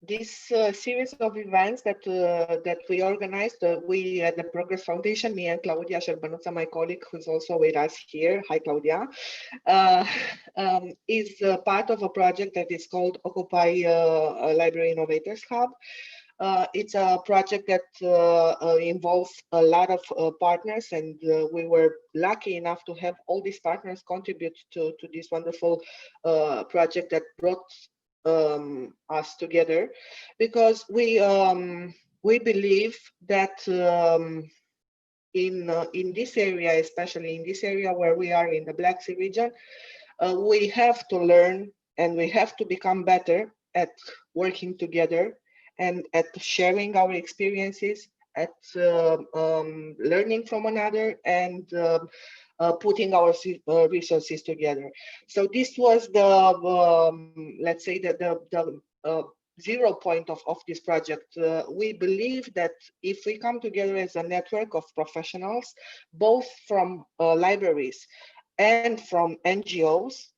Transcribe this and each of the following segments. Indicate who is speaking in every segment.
Speaker 1: This series of events that we organized, we at the Progress Foundation, me and Claudia Șerbanuța, my colleague, who's also with us here, hi Claudia, is part of a project that is called Occupy Library Innovators Hub. It's a project that involves a lot of partners, and we were lucky enough to have all these partners contribute to this wonderful project that brought us together, because we believe that in this area, especially in this area where we are in the Black Sea region, we have to learn and we have to become better at working together and at sharing our experiences, at learning from another, and putting our resources together. So this was the, let's say, the 0 point of this project. We believe that if we come together as a network of professionals, both from libraries and from NGOs,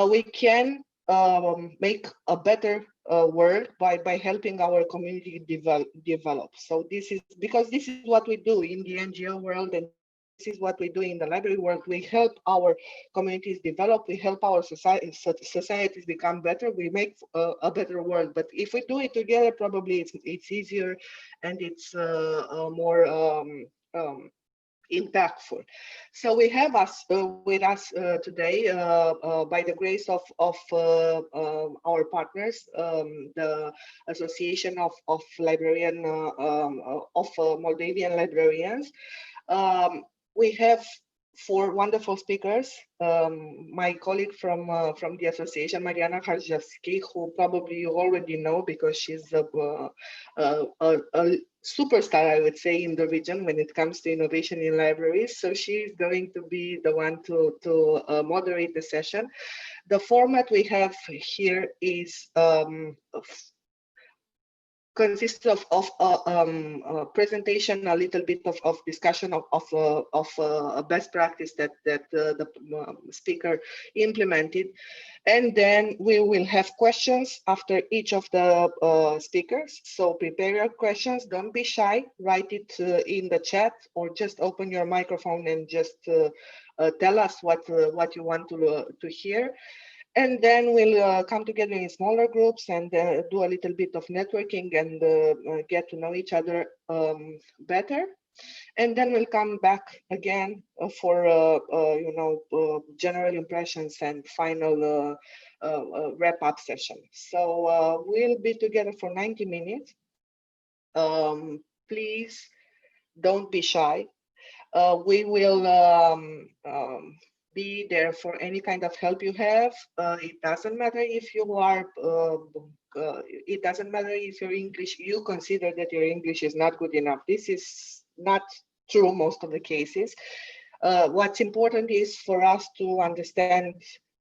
Speaker 1: we can make a better world by helping our community develop. So this is because this is what we do in the NGO world, and this is what we do in the library world. We help our communities develop, we help our societies become better, we make a better world. But if we do it together, probably it's easier and it's more impactful. So we have us with us today, by the grace of our partners, the Association of Librarian of Moldavian Librarians. We have 4 wonderful speakers. My colleague from the association, Mariana Harjevski, who probably you already know because she's a superstar, I would say, in the region when it comes to innovation in libraries. So she's going to be the one to moderate the session. The format we have here is consists of a presentation, a little bit of discussion of a best practice that the speaker implemented, and then we will have questions after each of the speakers. So prepare your questions, don't be shy, write it in the chat, or just open your microphone and just tell us what you want to hear. And then we'll come together in smaller groups and do a little bit of networking and get to know each other better. And then we'll come back again for general impressions and final wrap-up session. So we'll be together for 90 minutes. Please don't be shy. We will be there for any kind of help you have. It doesn't matter if you are, it doesn't matter if your English, you consider that your English is not good enough. This is not true most of the cases. What's important is for us to understand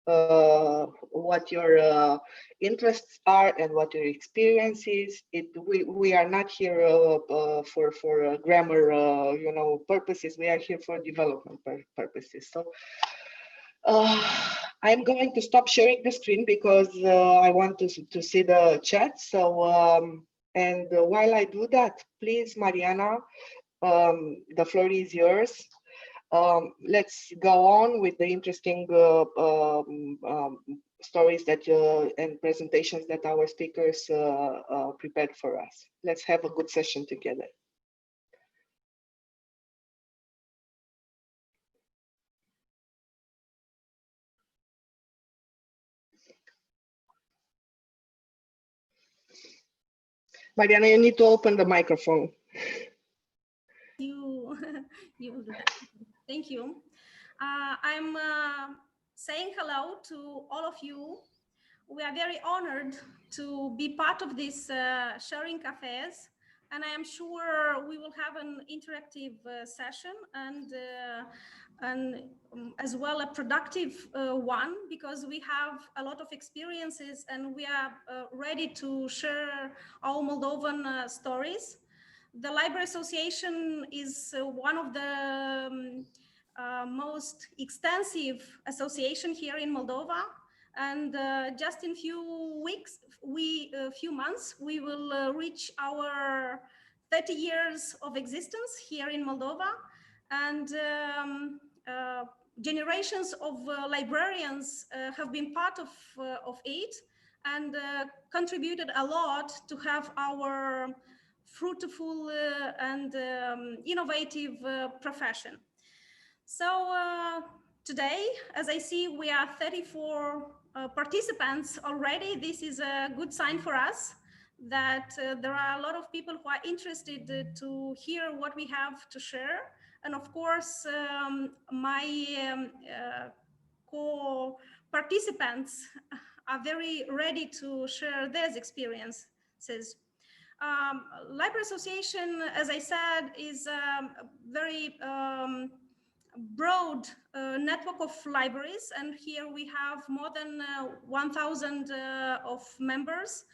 Speaker 1: what your interests are and what your experience is. We are not here for grammar purposes. We are here for development purposes. So I'm going to stop sharing the screen because I want to see the chat. So and while I do that, please, Mariana, the floor is yours. Let's go on with the interesting stories that and presentations that our speakers prepared for us. Let's have a good session together. Mariana, you need to open the microphone.
Speaker 2: Thank you. I'm saying hello to all of you. We are very honored to be part of this sharing cafes, and I am sure we will have an interactive session and as well a productive one, because we have a lot of experiences and we are ready to share our Moldovan stories. The Library Association is one of the most extensive association here in Moldova. And just in few months, we will reach our 30 years of existence here in Moldova. And generations of librarians have been part of it and contributed a lot to have our fruitful and innovative profession. So today, as I see, we are 34 participants already. This is a good sign for us that there are a lot of people who are interested to hear what we have to share. And of course, my co-participants are very ready to share their experiences. Library Association, as I said, is a very broad network of libraries, and here we have more than 1,000 of members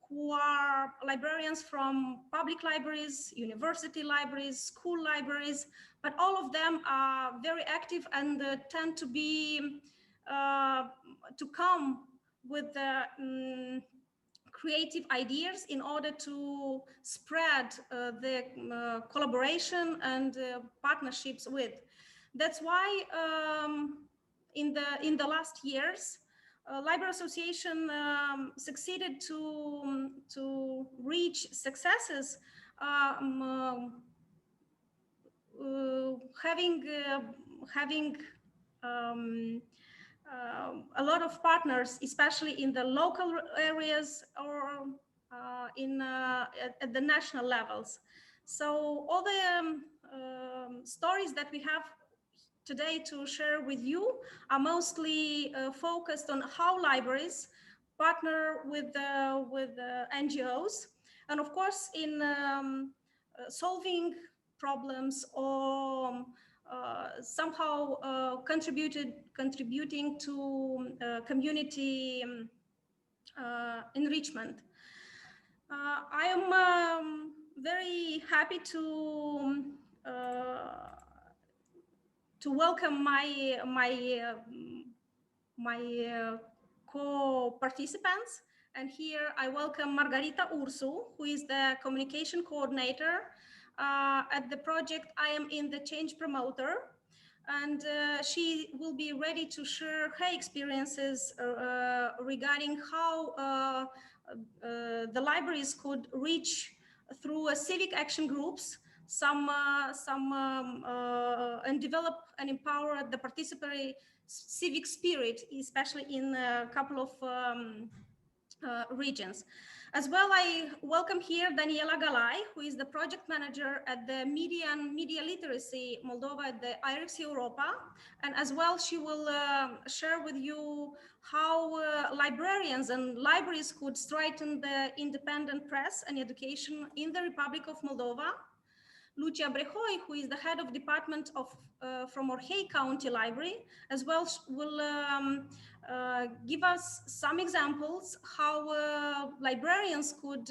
Speaker 2: who are librarians from public libraries, university libraries, school libraries, but all of them are very active and tend to be to come with creative ideas in order to spread the collaboration and partnerships with. That's why in the last years, Library Association succeeded to reach successes, having a lot of partners, especially in the local areas or at the national levels. So all the stories that we have today to share with you are mostly focused on how libraries partner with NGOs, and of course in solving problems or somehow contributing to community enrichment. I am very happy to welcome my co-participants, and here I welcome Margarita Ursu, who is the communication coordinator at the project I am in, the Change Promoter, and she will be ready to share her experiences regarding how the libraries could reach through civic action groups and develop and empower the participatory civic spirit, especially in a couple of regions. As well, I welcome here Daniella Gallagher, who is the project manager at the Media and Media Literacy Moldova at the IRIX Europa. And as well, she will share with you how librarians and libraries could strengthen the independent press and education in the Republic of Moldova. Lucia Brehoi, who is the head of department of from Orhei County Library, as well will give us some examples how librarians could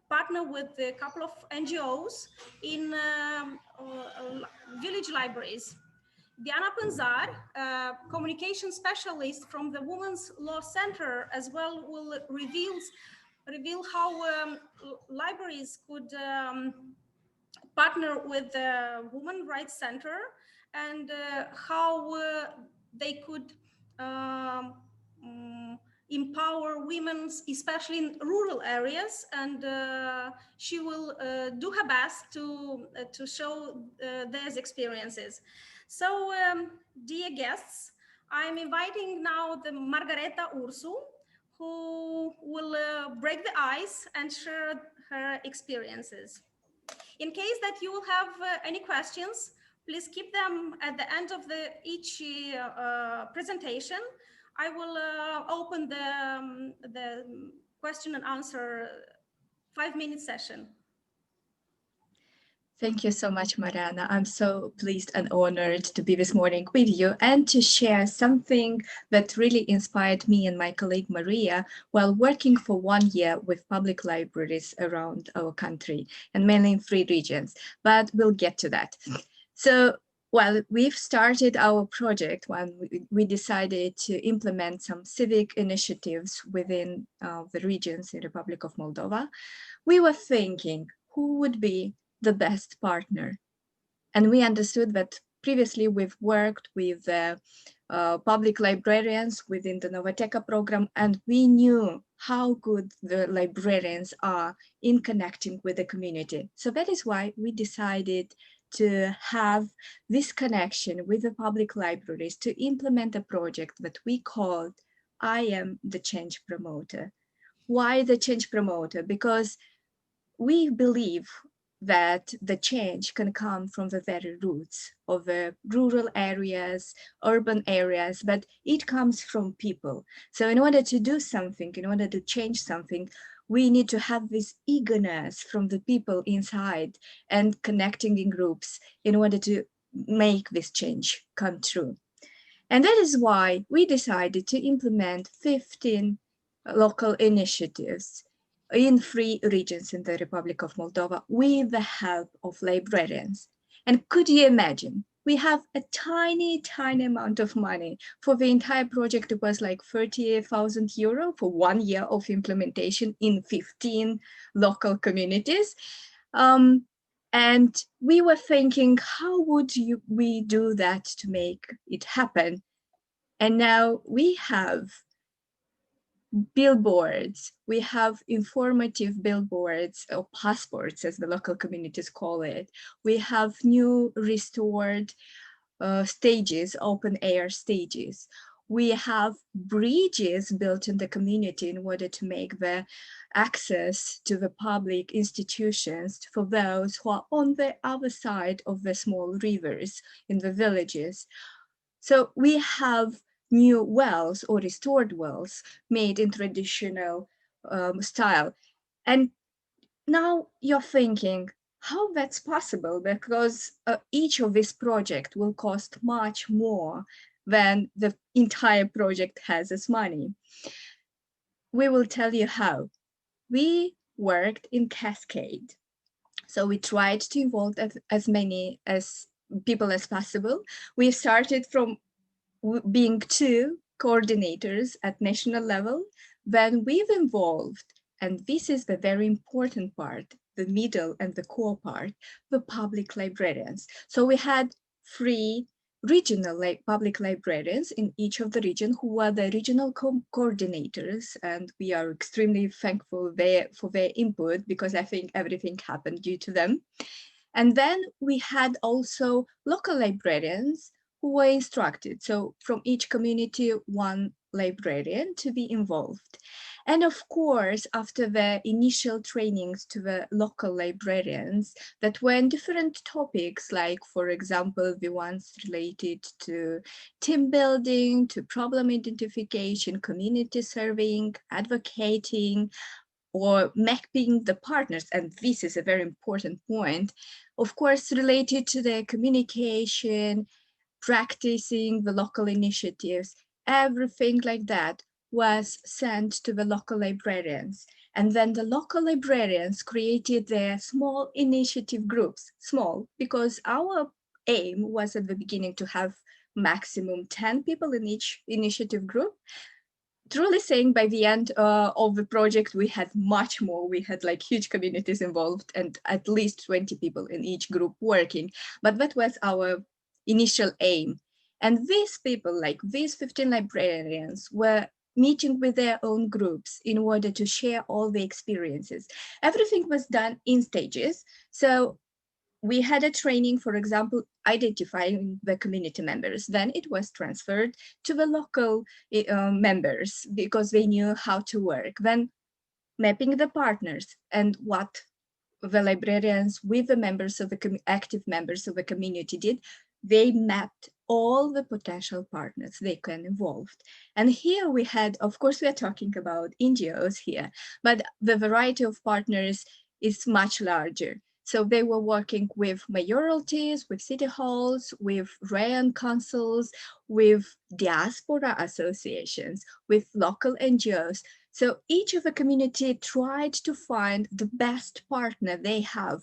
Speaker 2: partner with a couple of NGOs in village libraries. Diana Punzar, communication specialist from the Women's Law Center, as well will reveal how libraries could partner with the Women's Rights Center and how they could empower women, especially in rural areas, and she will do her best to show their experiences. So, dear guests, I'm inviting now the Margareta Ursu, who will break the ice and share her experiences. In case that you will have any questions, please keep them at the end of each presentation. I will open the question and answer 5-minute session.
Speaker 3: Thank you so much, Mariana. I'm so pleased and honored to be this morning with you and to share something that really inspired me and my colleague Maria while working for 1 year with public libraries around our country, and mainly in 3 regions, but we'll get to that. So Well, we've started our project when we decided to implement some civic initiatives within the regions in Republic of Moldova. We were thinking who would be the best partner. And we understood that previously we've worked with public librarians within the Novateka program, and we knew how good the librarians are in connecting with the community. So that is why we decided to have this connection with the public libraries to implement a project that we called I Am the Change Promoter. Why the Change Promoter? Because we believe that the change can come from the very roots of the rural areas, urban areas, but it comes from people. So in order to do something, in order to change something, we need to have this eagerness from the people inside and connecting in groups in order to make this change come true. And that is why we decided to implement 15 local initiatives in 3 regions in the Republic of Moldova with the help of librarians. And could you imagine? We have a tiny amount of money. For the entire project, it was like 30,000 euro for 1 year of implementation in 15 local communities. And we were thinking, how would we do that to make it happen? And now we have billboards, we have informative billboards or passports, as the local communities call it. We have new restored stages, open air stages. We have bridges built in the community in order to make the access to the public institutions for those who are on the other side of the small rivers in the villages. So we have new wells or restored wells made in traditional style. And now you're thinking, how that's possible? Because each of this project will cost much more than the entire project has as money. We will tell you how. We worked in cascade. So we tried to involve as many as people as possible. We started from being 2 coordinators at national level, then we've involved, and this is the very important part, the middle and the core part, the public librarians. So we had 3 regional public librarians in each of the region who were the regional coordinators, and we are extremely thankful for their input because I think everything happened due to them. And then we had also local librarians who were instructed. So from each community, 1 librarian to be involved. And of course, after the initial trainings to the local librarians that were in different topics, like, for example, the ones related to team building, to problem identification, community surveying, advocating, or mapping the partners, and this is a very important point, of course, related to the communication, practicing the local initiatives, everything like that was sent to the local librarians. And then the local librarians created their small initiative groups, small, because our aim was at the beginning to have maximum 10 people in each initiative group. Truly saying, by the end of the project, we had much more. We had like huge communities involved and at least 20 people in each group working. But that was our initial aim. And these people, like these 15 librarians, were meeting with their own groups in order to share all the experiences. Everything was done in stages. So we had a training, for example, identifying the community members. Then it was transferred to the local members because they knew how to work. Then mapping the partners and what the librarians with the members of the active members of the community did, they mapped all the potential partners they can involve. And here we had, of course, we are talking about NGOs here, but the variety of partners is much larger. So they were working with mayoralties, with city halls, with RAN councils, with diaspora associations, with local NGOs. So each of the community tried to find the best partner they have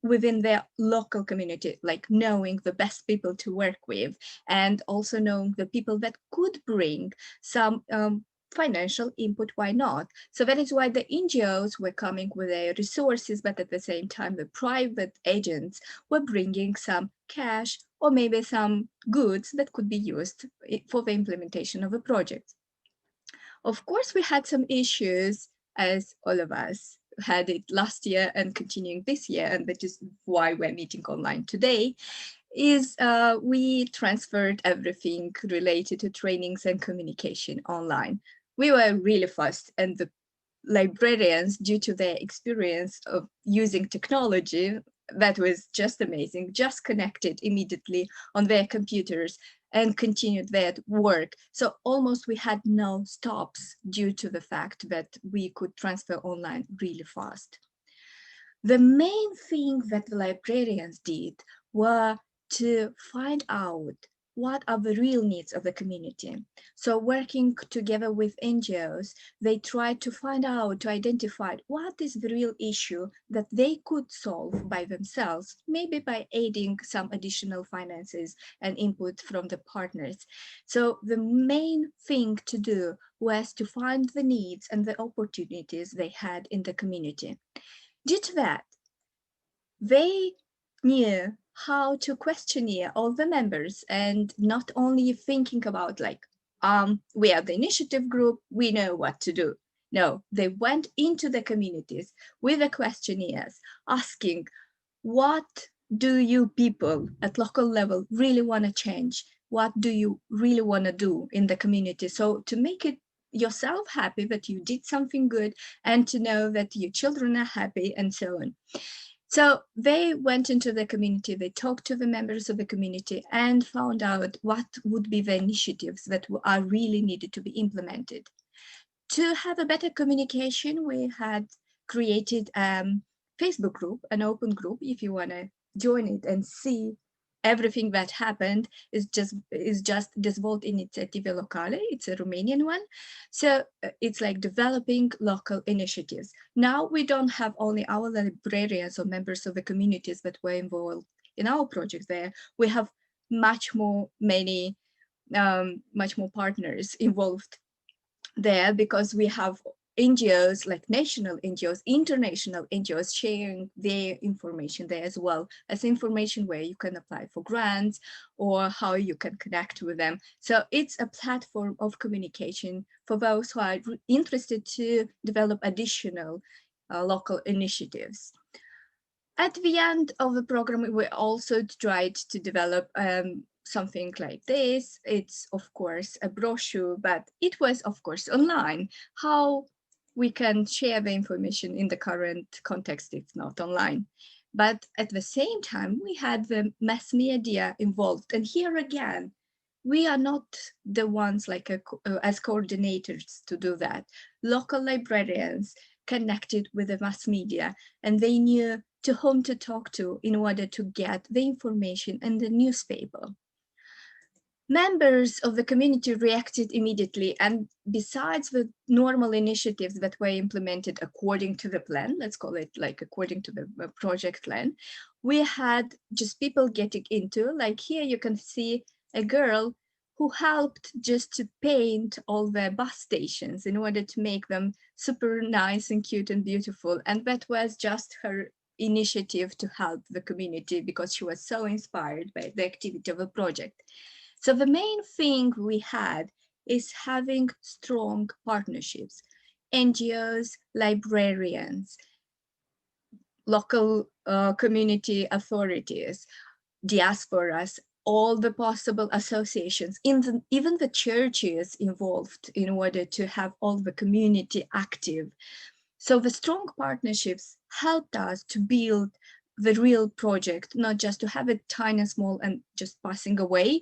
Speaker 3: within their local community, like knowing the best people to work with, and also knowing the people that could bring some financial input, why not? So that is why the NGOs were coming with their resources, but at the same time, the private agents were bringing some cash or maybe some goods that could be used for the implementation of a project. Of course, we had some issues, as all of us had it last year and continuing this year, and that is why we're meeting online today, is we transferred everything related to trainings and communication online. We were really fast, and the librarians, due to their experience of using technology, that was just amazing, just connected immediately on their computers and continued their work. So almost we had no stops due to the fact that we could transfer online really fast. The main thing that the librarians did were to find out what are the real needs of the community. So working together with NGOs, they tried to find out, to identify what is the real issue that they could solve by themselves, maybe by aiding some additional finances and input from the partners. So the main thing to do was to find the needs and the opportunities they had in the community. Due to that, they knew how to questionnaire all the members, and not only thinking about like, we are the initiative group, we know what to do. No, they went into the communities with the questionnaires, asking, what do you people at local level really want to change? What do you really want to do in the community? So to make it yourself happy that you did something good, and to know that your children are happy, and so on. So they went into the community, they talked to the members of the community and found out what would be the initiatives that are really needed to be implemented. To have a better communication, we had created a Facebook group, an open group. If you want to join it and see everything that happened, is just Dezvolt Inițiative Locale. It's a Romanian one. So it's like developing local initiatives. Now we don't have only our librarians or members of the communities that were involved in our project there. We have much more partners involved there, because we have NGOs, like national NGOs, international NGOs, sharing their information there, as well as information where you can apply for grants or how you can connect with them. So it's a platform of communication for those who are interested to develop additional local initiatives. At the end of the program, we also tried to develop something like this. It's of course a brochure, but it was of course online. How we can share the information in the current context, it's not online. But at the same time, we had the mass media involved. And here again, we are not the ones like as coordinators to do that. Local librarians connected with the mass media, and they knew to whom to talk to in order to get the information in the newspaper. Members of the community reacted immediately, and besides the normal initiatives that were implemented according to the plan, let's call it like according to the project plan, we had just people getting into, like here you can see a girl who helped just to paint all the bus stations in order to make them super nice and cute and beautiful. And that was just her initiative to help the community, because she was so inspired by the activity of the project. So the main thing we had is having strong partnerships, NGOs, librarians, local community authorities, diasporas, all the possible associations, even the churches involved in order to have all the community active. So the strong partnerships helped us to build the real project, not just to have it tiny, small, and just passing away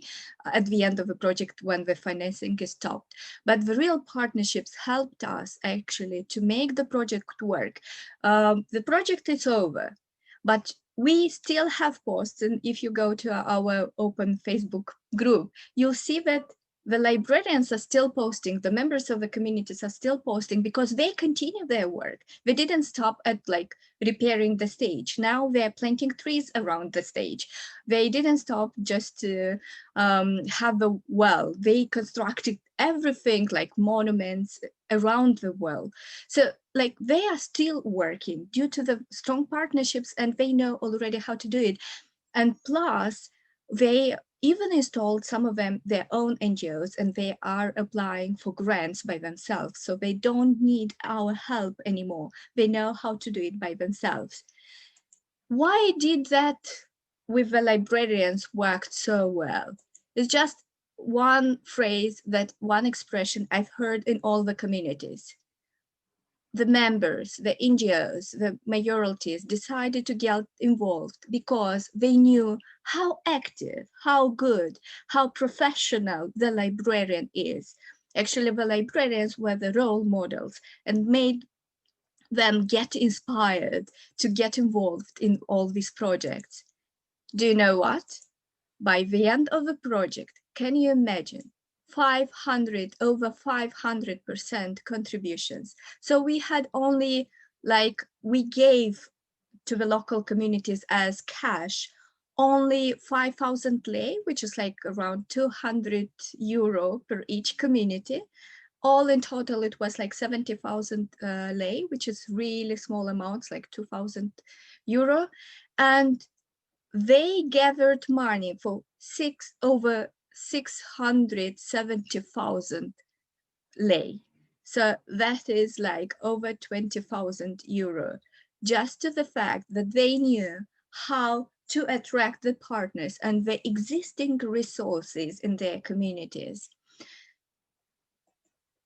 Speaker 3: at the end of the project when the financing is stopped. But the real partnerships helped us actually to make the project work. The project is over, but we still have posts, and if you go to our open Facebook group, you'll see that the librarians are still posting, the members of the communities are still posting because they continue their work. They didn't stop at like repairing the stage. Now they're planting trees around the stage. They didn't stop just to have a well. They constructed everything like monuments around the well. So like they are still working due to the strong partnerships, and they know already how to do it. And plus they even installed, some of them, their own NGOs, and they are applying for grants by themselves. So they don't need our help anymore. They know how to do it by themselves. Why did that with the librarians worked so well? It's just one phrase, that one expression I've heard in all the communities. The members, the NGOs, the majorities decided to get involved because they knew how active, how good, how professional the librarian is. Actually, the librarians were the role models and made them get inspired to get involved in all these projects. Do you know what? By the end of the project, can you imagine? Over 500% contributions. So we had only like, we gave to the local communities as cash only 5,000 lei, which is like around 200 euro per each community. All in total, it was like 70,000 lei, which is really small amounts, like 2,000 euro. And they gathered money for over 670,000 lei. So that is like over 20,000 euro, just to the fact that they knew how to attract the partners and the existing resources in their communities.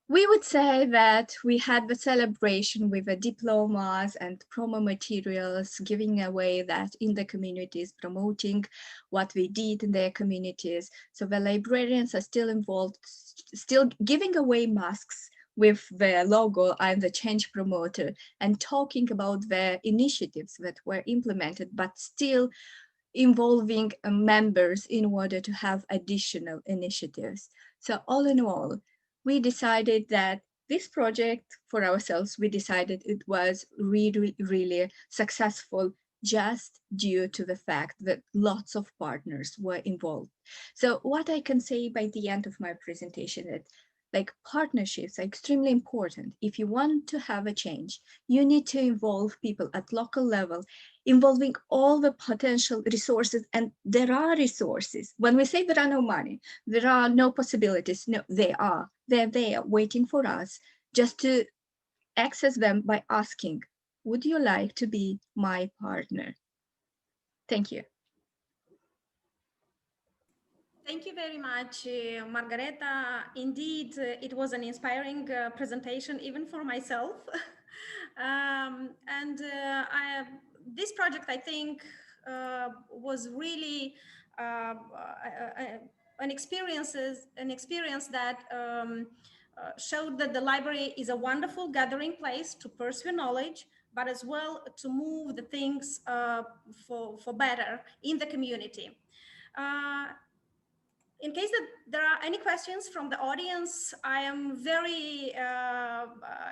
Speaker 3: We would say that we had the celebration with the diplomas and promo materials, giving away that in the communities, promoting what we did in their communities. So the librarians are still involved, still giving away masks with the logo I'm the change promoter, and talking about the initiatives that were implemented, but still involving members in order to have additional initiatives. So all in all, we decided that this project for ourselves, we decided it was really, really successful just due to the fact that lots of partners were involved. So what I can say by the end of my presentation is, like, partnerships are extremely important. If you want to have a change, you need to involve people at local level, involving all the potential resources, and there are resources. When we say there are no money, there are no possibilities, no, they are. They're there waiting for us just to access them by asking, would you like to be my partner? Thank you.
Speaker 2: Thank you very much, Margareta. Indeed, it was an inspiring presentation, even for myself. This project, I think, was really an experience that showed that the library is a wonderful gathering place to pursue knowledge, but as well to move the things for better in the community. In case that there are any questions from the audience, I am very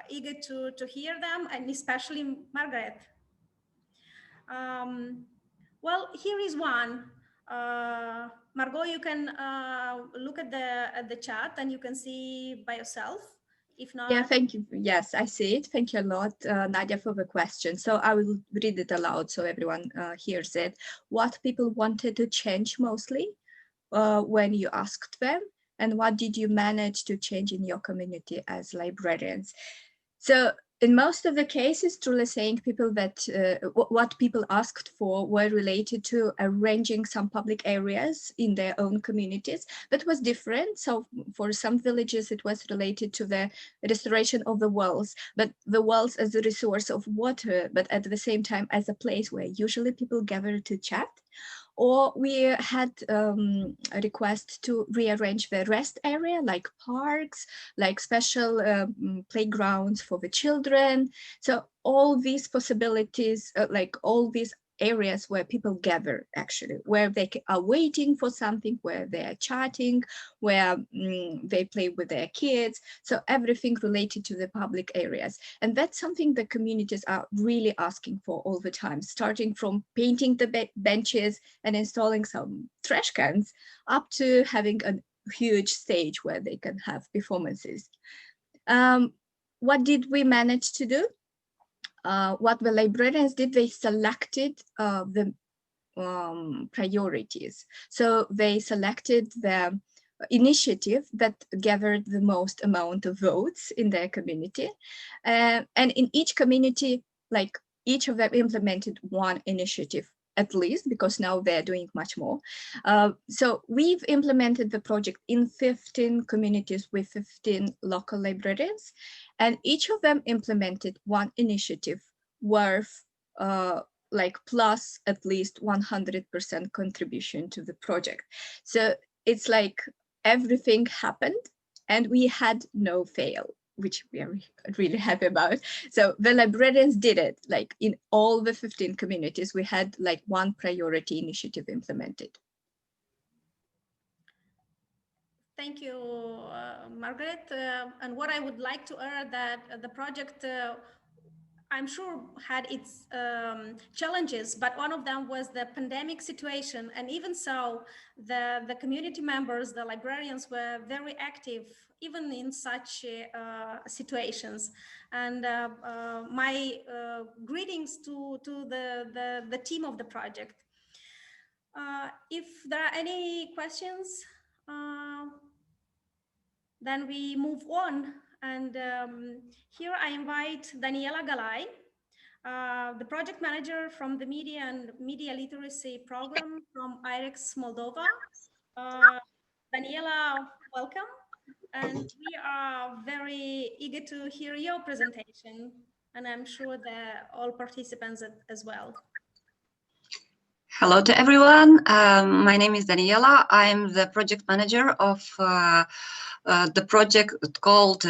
Speaker 2: eager to hear them, and especially Margaret. Well, here is one. Margot, you can look at the chat and you can see by yourself. If not,
Speaker 3: yeah, thank you. Yes, I see it. Thank you a lot, Nadia, for the question. So I will read it aloud so everyone hears it. What people wanted to change mostly when you asked them, and what did you manage to change in your community as librarians? So in most of the cases, truly saying, people that what people asked for were related to arranging some public areas in their own communities. That was different. So for some villages, it was related to the restoration of the wells, but the wells as a resource of water, but at the same time as a place where usually people gather to chat. Or we had a request to rearrange the rest area, like parks, like special playgrounds for the children. So all these possibilities, like all these areas where people gather, actually, where they are waiting for something, where they are chatting, where they play with their kids. So everything related to the public areas. And that's something the communities are really asking for all the time, starting from painting the benches and installing some trash cans up to having a huge stage where they can have performances. What did we manage to do? What the librarians did, they selected the priorities. So they selected the initiative that gathered the most amount of votes in their community. And in each community, like each of them implemented one initiative at least, because now they're doing much more. So we've implemented the project in 15 communities with 15 local librarians, and each of them implemented one initiative worth like plus at least 100% contribution to the project. So it's like everything happened and we had no fail, which we are really happy about. So the librarians did it, like in all the 15 communities, we had like one priority initiative implemented.
Speaker 2: Thank you, Margaret. And what I would like to add that the project, I'm sure had its challenges, but one of them was the pandemic situation. And even so, the community members, the librarians were very active, even in such situations. And my greetings to the team of the project. If there are any questions, then we move on. And here I invite Daniella Gallagher, the project manager from the Media and Media Literacy Program from IREX Moldova. Daniella, welcome. And we are very eager to hear your presentation. And I'm sure that all participants as well.
Speaker 4: Hello to everyone. My name is Daniella. I'm the project manager of the project called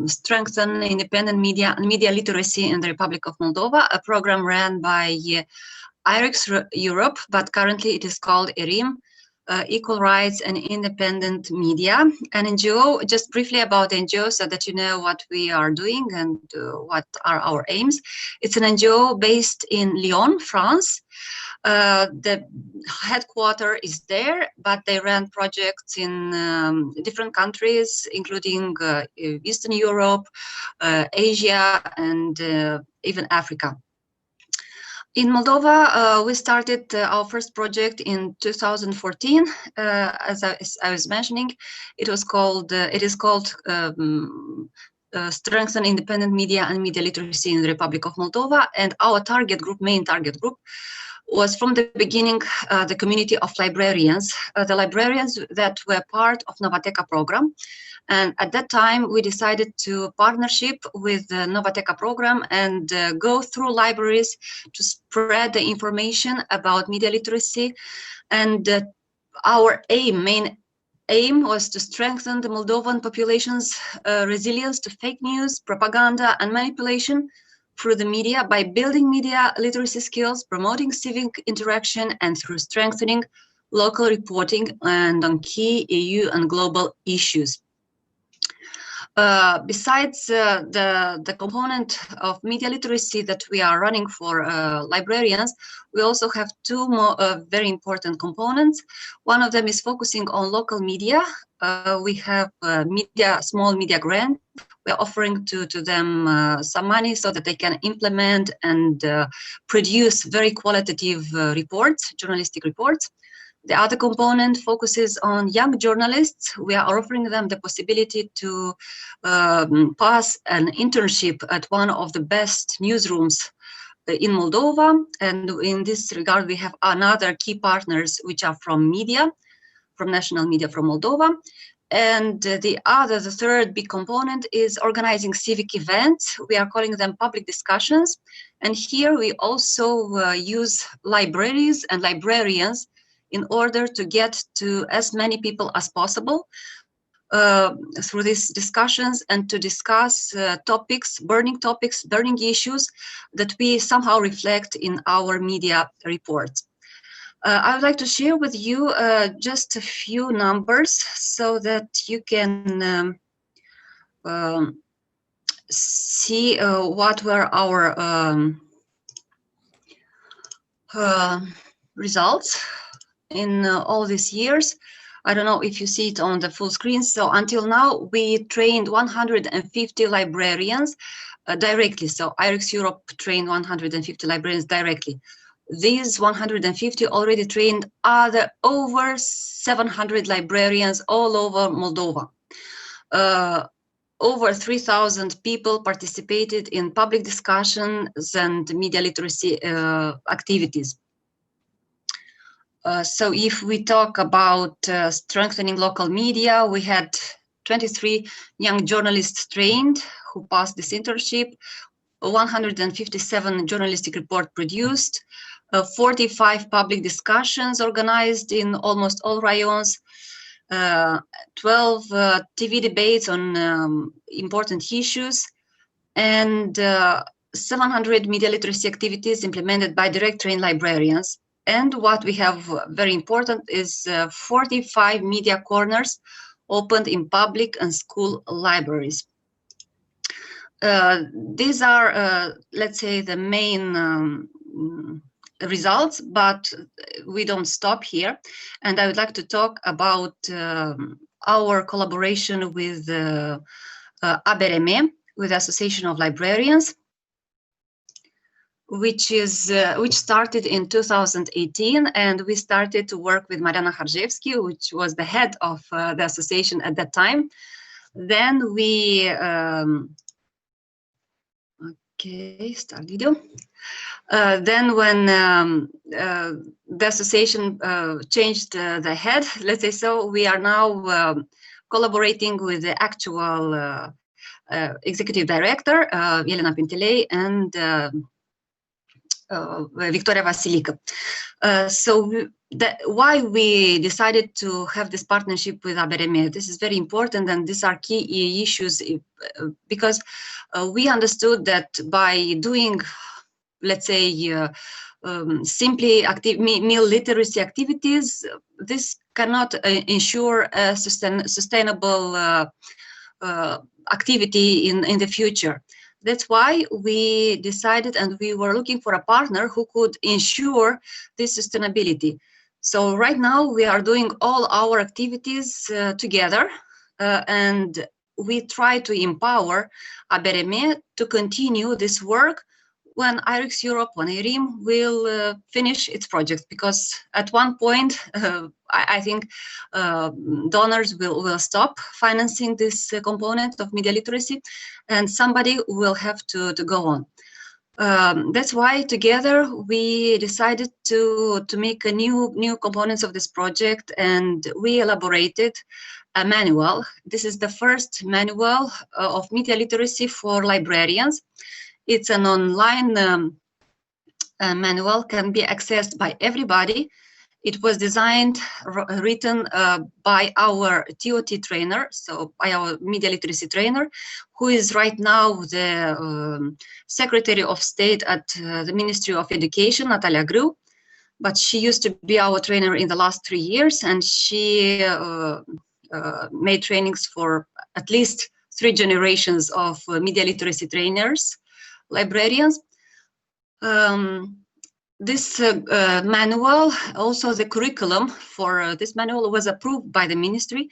Speaker 4: Strengthen Independent Media and Media Literacy in the Republic of Moldova, a program ran by IREX Europe, but currently it is called ERIM, Equal Rights and Independent Media, an NGO. Just briefly about the NGO so that you know what we are doing and what are our aims. It's an NGO based in Lyon, France. The headquarters is there, but they ran projects in different countries, including Eastern Europe, Asia, and even Africa. In Moldova, we started our first project in 2014. As I was mentioning, it is called Strengthen Independent Media and Media Literacy in the Republic of Moldova, and our target group, main target group, was from the beginning the community of librarians, the librarians that were part of Novateca program. And at that time, we decided to partnership with the Novateca program and go through libraries to spread the information about media literacy. And our main aim was to strengthen the Moldovan population's resilience to fake news, propaganda, and manipulation through the media by building media literacy skills, promoting civic interaction, and through strengthening local reporting and on key EU and global issues. Besides the component of media literacy that we are running for librarians, we also have two more very important components. One of them is focusing on local media. We have small media grant. We're offering to them some money so that they can implement and produce very qualitative reports, journalistic reports. The other component focuses on young journalists. We are offering them the possibility to pass an internship at one of the best newsrooms in Moldova. And in this regard, we have another key partners, which are from media, from national media from Moldova. And the third big component is organizing civic events. We are calling them public discussions. And here we also use libraries and librarians in order to get to as many people as possible. through these discussions and to discuss burning topics, burning issues that we somehow reflect in our media reports. I would like to share with you just a few numbers so that you can see what were our results in all these years. I don't know if you see it on the full screen. So until now, we trained 150 librarians directly. So IRIX Europe trained 150 librarians directly. These 150 already trained over 700 librarians all over Moldova. Over 3,000 people participated in public discussions and media literacy activities. So if we talk about strengthening local media, we had 23 young journalists trained who passed this internship, 157 journalistic reports produced, 45 public discussions organized in almost all raions, 12 TV debates on important issues, and 700 media literacy activities implemented by direct trained librarians. And what we have very important is 45 media corners opened in public and school libraries. These are, let's say, the main results, but we don't stop here. And I would like to talk about our collaboration with ABRM, with the Association of Librarians, which started in 2018, and we started to work with Mariana Harjevski, which was the head of the association at that time. Then we start video. Then when the association changed the head, let's say so, we are now collaborating with the actual executive director, Elena Pintelei, and Victoria Vasilică. So why we decided to have this partnership with ABRM? This is very important, and these are key issues because we understood that by doing, let's say, simply meal literacy activities, this cannot ensure a sustainable activity in the future. That's why we decided, and we were looking for a partner who could ensure this sustainability. So right now we are doing all our activities together, and we try to empower ABRM to continue this work when IRIX Europe, when IRIM will finish its project, because at one point, I think donors will stop financing this component of media literacy, and somebody will have to go on. That's why together we decided to make a new components of this project, and we elaborated a manual. This is the first manual of media literacy for librarians. It's an online manual, can be accessed by everybody. It was designed, written by our TOT trainer, so by our media literacy trainer, who is right now the Secretary of State at the Ministry of Education, Natalia Grâu. But she used to be our trainer in the last 3 years, and she made trainings for at least 3 generations of media literacy trainers, librarians. This manual, also the curriculum for this manual, was approved by the ministry.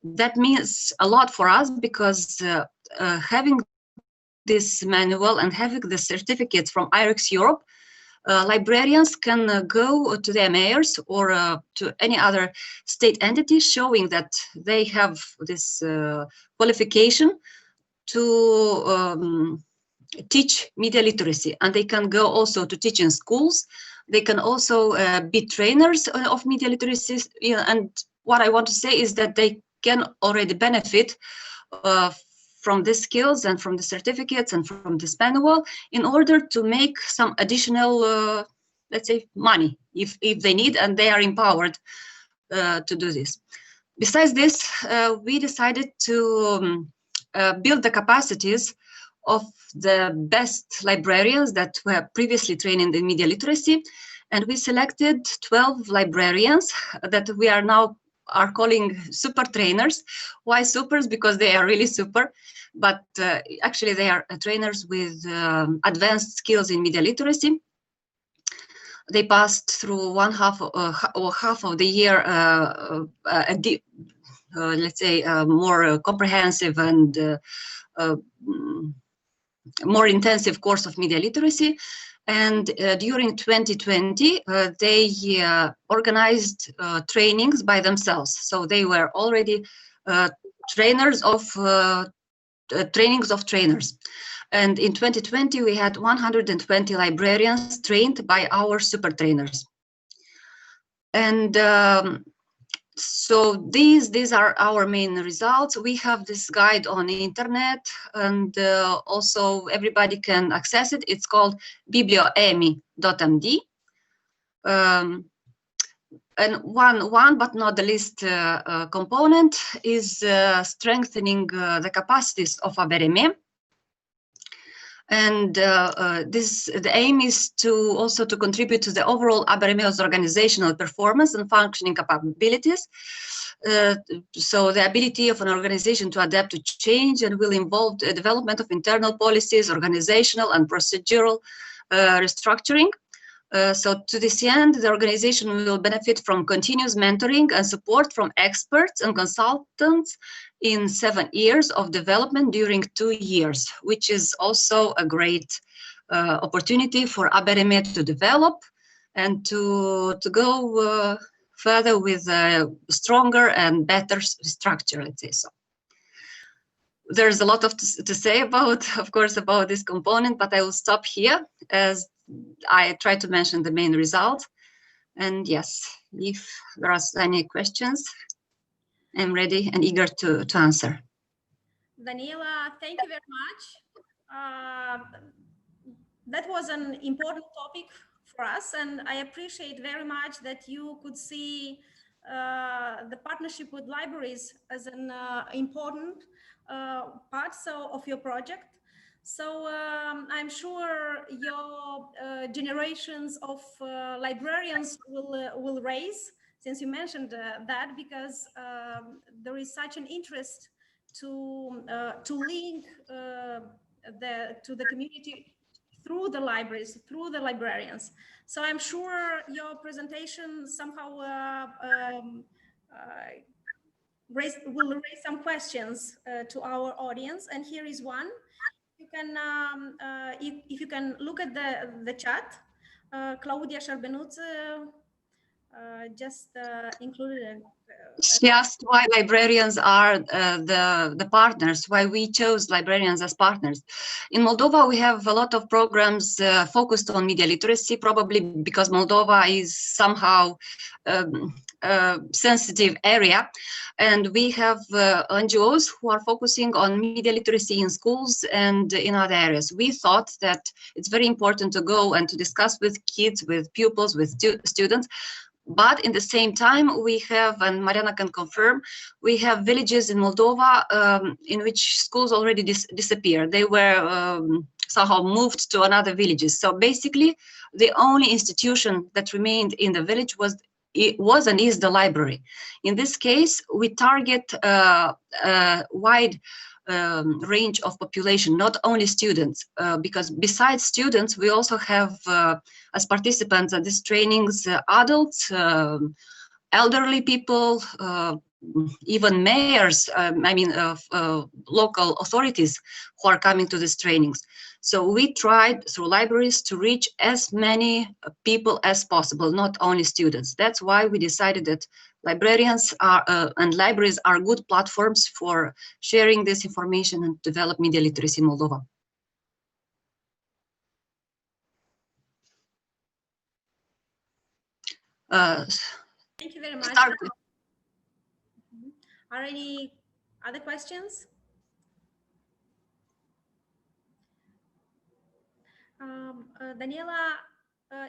Speaker 4: That means a lot for us, because having this manual and having the certificates from IRIX Europe, librarians can go to their mayors or to any other state entity showing that they have this qualification to teach media literacy, and they can go also to teach in schools. They can also be trainers of media literacy, and what I want to say is that they can already benefit from the skills and from the certificates and from this manual in order to make some additional, let's say, money if they need, and they are empowered to do this. Besides this, we decided to build the capacities of the best librarians that were previously trained in media literacy, and we selected 12 librarians that we are now calling super trainers. Why supers? Because they are really super, but actually they are trainers with advanced skills in media literacy. They passed through half of the year let's say more comprehensive and more intensive course of media literacy. And during 2020, they organized trainings by themselves. So they were already trainers of trainings of trainers. And in 2020, we had 120 librarians trained by our super trainers. And so these are our main results. We have this guide on the internet, and also everybody can access it. It's called biblioemi.md. And one but not the least component is strengthening the capacities of ABRM. And the aim is to also to contribute to the overall ABRM's organizational performance and functioning capabilities. So the ability of an organization to adapt to change and will involve the development of internal policies, organizational and procedural restructuring. So to this end, the organization will benefit from continuous mentoring and support from experts and consultants in 7 years of development during 2 years, which is also a great opportunity for ABRM to develop and to go further with a stronger and better structure, let's say so. There's a lot to say about, of course, about this component, but I will stop here as I try to mention the main result. And yes, if there are any questions, I'm ready and eager to answer.
Speaker 2: Daniela, thank you very much. That was an important topic for us, and I appreciate very much that you could see the partnership with libraries as an important part of your project. So I'm sure your generations of librarians will raise, since you mentioned that, because there is such an interest to link to the community through the libraries, through the librarians. So I'm sure your presentation somehow will raise some questions to our audience, and here is one. You can, if you can look at the chat, Claudia Șarbenuț just included.
Speaker 4: She asked why librarians are the partners, why we chose librarians as partners. In Moldova, we have a lot of programs focused on media literacy, probably because Moldova is somehow a sensitive area. And we have NGOs who are focusing on media literacy in schools and in other areas. We thought that it's very important to go and to discuss with kids, with pupils, with students. But in the same time, we have, and Mariana can confirm, we have villages in Moldova in which schools already disappeared. They were somehow moved to another villages. So basically, the only institution that remained in the village was and is the library. In this case, we target a wide range of population, not only students, because besides students, we also have as participants at these trainings adults, elderly people, even mayors, local authorities who are coming to these trainings. So we tried through libraries to reach as many people as possible, not only students. That's why we decided that librarians are and libraries are good platforms for sharing this information and develop media literacy in Moldova.
Speaker 2: Thank you very much. Are any other questions? Daniela,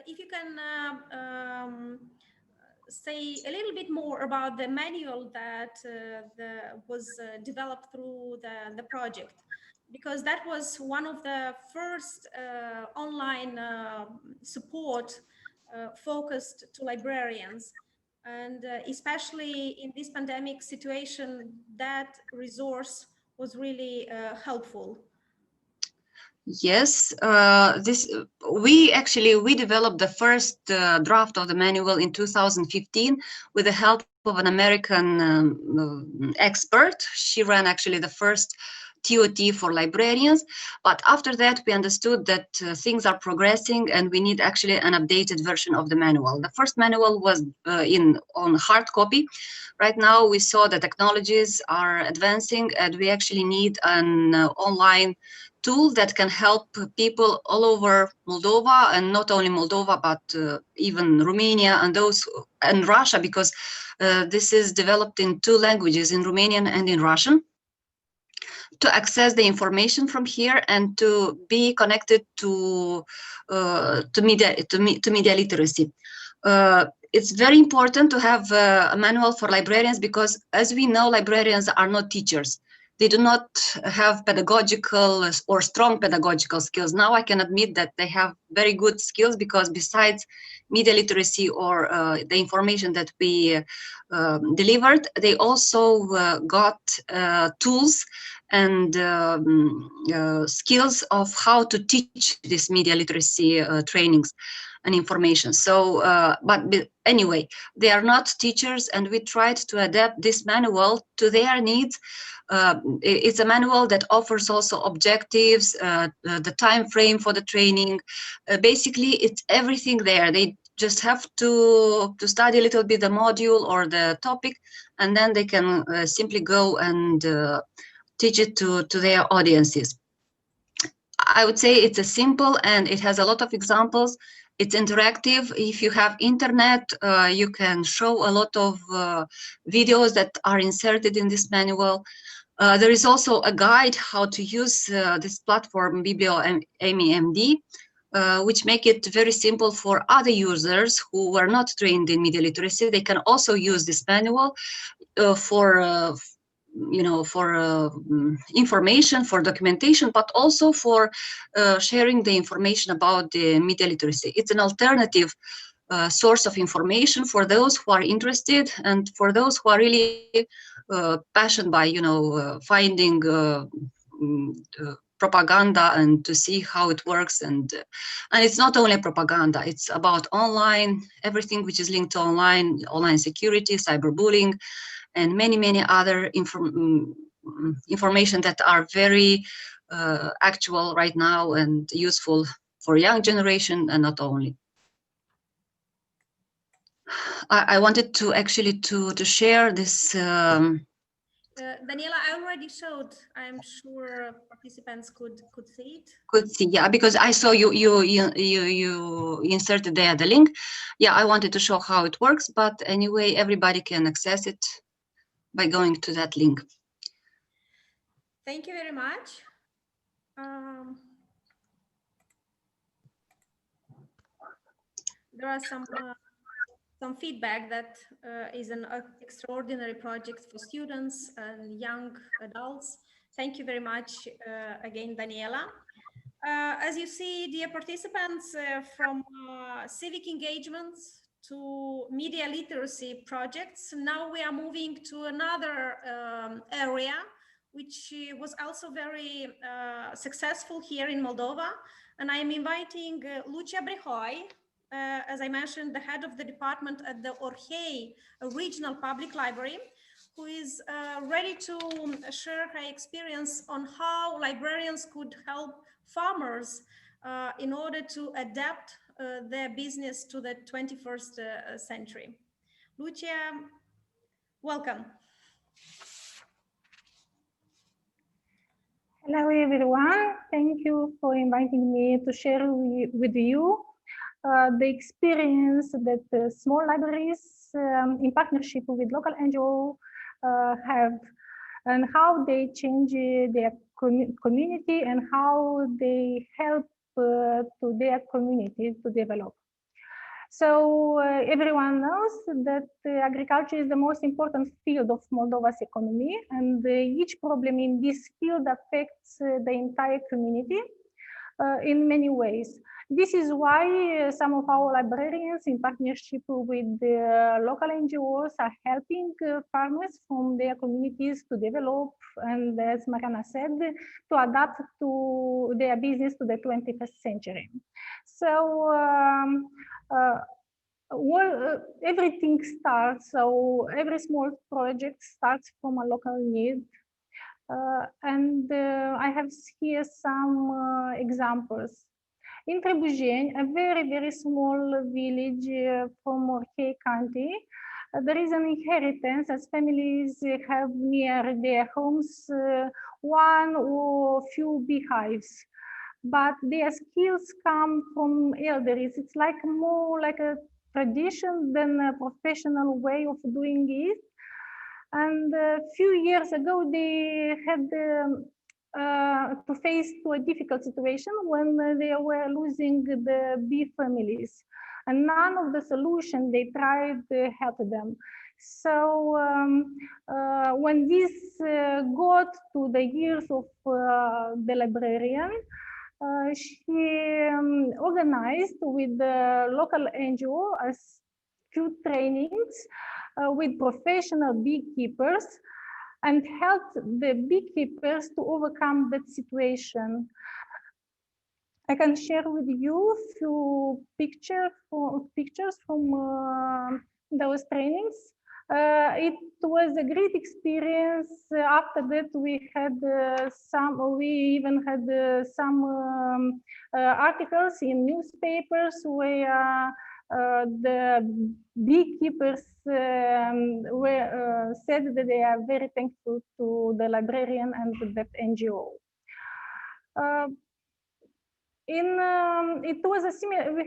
Speaker 2: if you can say a little bit more about the manual that was developed through the project, because that was one of the first online support focused to librarians. And especially in this pandemic situation, that resource was really helpful.
Speaker 4: Yes, we developed the first draft of the manual in 2015 with the help of an American expert. She ran actually the first TOT for librarians, but after that we understood that things are progressing and we need actually an updated version of the manual. The first manual was on hard copy. Right now we saw the technologies are advancing and we actually need an online tool that can help people all over Moldova, and not only Moldova, but even Romania and Russia, because this is developed in 2 languages, in Romanian and in Russian, to access the information from here and to be connected to media literacy. It's very important to have a manual for librarians because, as we know, librarians are not teachers. They do not have pedagogical or strong pedagogical skills. Now I can admit that they have very good skills because besides media literacy or the information that we delivered, they also got tools and skills of how to teach this media literacy trainings and information. So, but anyway, they are not teachers, and we tried to adapt this manual to their needs. It's a manual that offers also objectives, the time frame for the training. Basically, it's everything there. They just have to study a little bit the module or the topic, and then they can simply go and teach it to their audiences. I would say it's a simple and it has a lot of examples. It's interactive. If you have internet, you can show a lot of videos that are inserted in this manual. There is also a guide how to use this platform, BiblioMD, which make it very simple for other users who were not trained in media literacy. They can also use this manual for information, for documentation, but also for sharing the information about the media literacy. It's an alternative source of information for those who are interested and for those who are really passionate by, finding propaganda and to see how it works. And it's not only propaganda, it's about online, everything which is linked to online security, cyberbullying, and many other information that are very actual right now and useful for young generation, and not only. I wanted to actually to share this.
Speaker 2: Daniela, I already showed. I'm sure participants could see it.
Speaker 4: Could see, yeah, because I saw you inserted there the link. Yeah, I wanted to show how it works, but anyway, everybody can access it by going to that link.
Speaker 2: Thank you very much. There are some feedback that is an extraordinary project for students and young adults. Thank you very much again, Daniela. As you see, dear participants, from civic engagements to media literacy projects, now we are moving to another area, which was also very successful here in Moldova. And I am inviting Lucia Brehoi, as I mentioned, the head of the department at the Orhei Regional Public Library, who is ready to share her experience on how librarians could help farmers in order to adapt their business to the 21st century. Lucia, welcome.
Speaker 5: Hello, everyone. Thank you for inviting me to share with you the experience that small libraries in partnership with local NGOs have, and how they change their community and how they help to their community to develop. So everyone knows that agriculture is the most important field of Moldova's economy, and each problem in this field affects the entire community in many ways. This is why some of our librarians, in partnership with the local NGOs, are helping farmers from their communities to develop, and as Mariana said, to adapt to their business to the 21st century. So everything starts, so every small project starts from a local need. And I have here some examples. In Trebujeni, a very, very small village from Orhei County, there is an inheritance as families have near their homes one or few beehives, but their skills come from elders. It's like more like a tradition than a professional way of doing it. And a few years ago, they had to face to a difficult situation when they were losing the bee families, and none of the solution they tried helped them. So when this got to the ears of the librarian, she organized with the local NGO a few trainings with professional beekeepers and helped the beekeepers to overcome that situation. I can share with you a few pictures from those trainings. It was a great experience. After that, we even had some articles in newspapers where the beekeepers said that they are very thankful to the librarian and to that NGO. We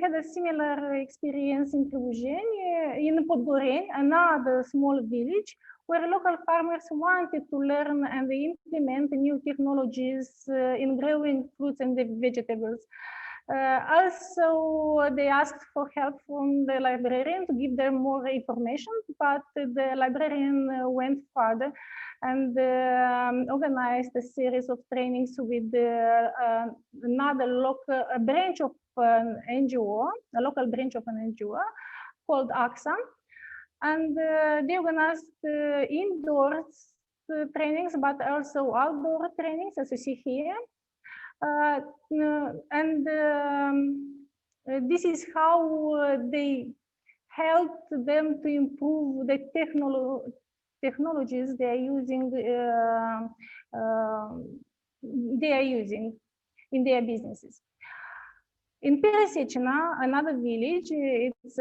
Speaker 5: had a similar experience in Trebujeni, in Podgoreni, another small village, where local farmers wanted to learn and implement new technologies in growing fruits and vegetables. Also, they asked for help from the librarian to give them more information, but the librarian went further and organized a series of trainings with another local branch of an NGO, a local branch of an NGO called AXA. And they organized indoor trainings, but also outdoor trainings, as you see here. This is how they helped them to improve the technologies they are using in their businesses. In Peresecina, another village, it's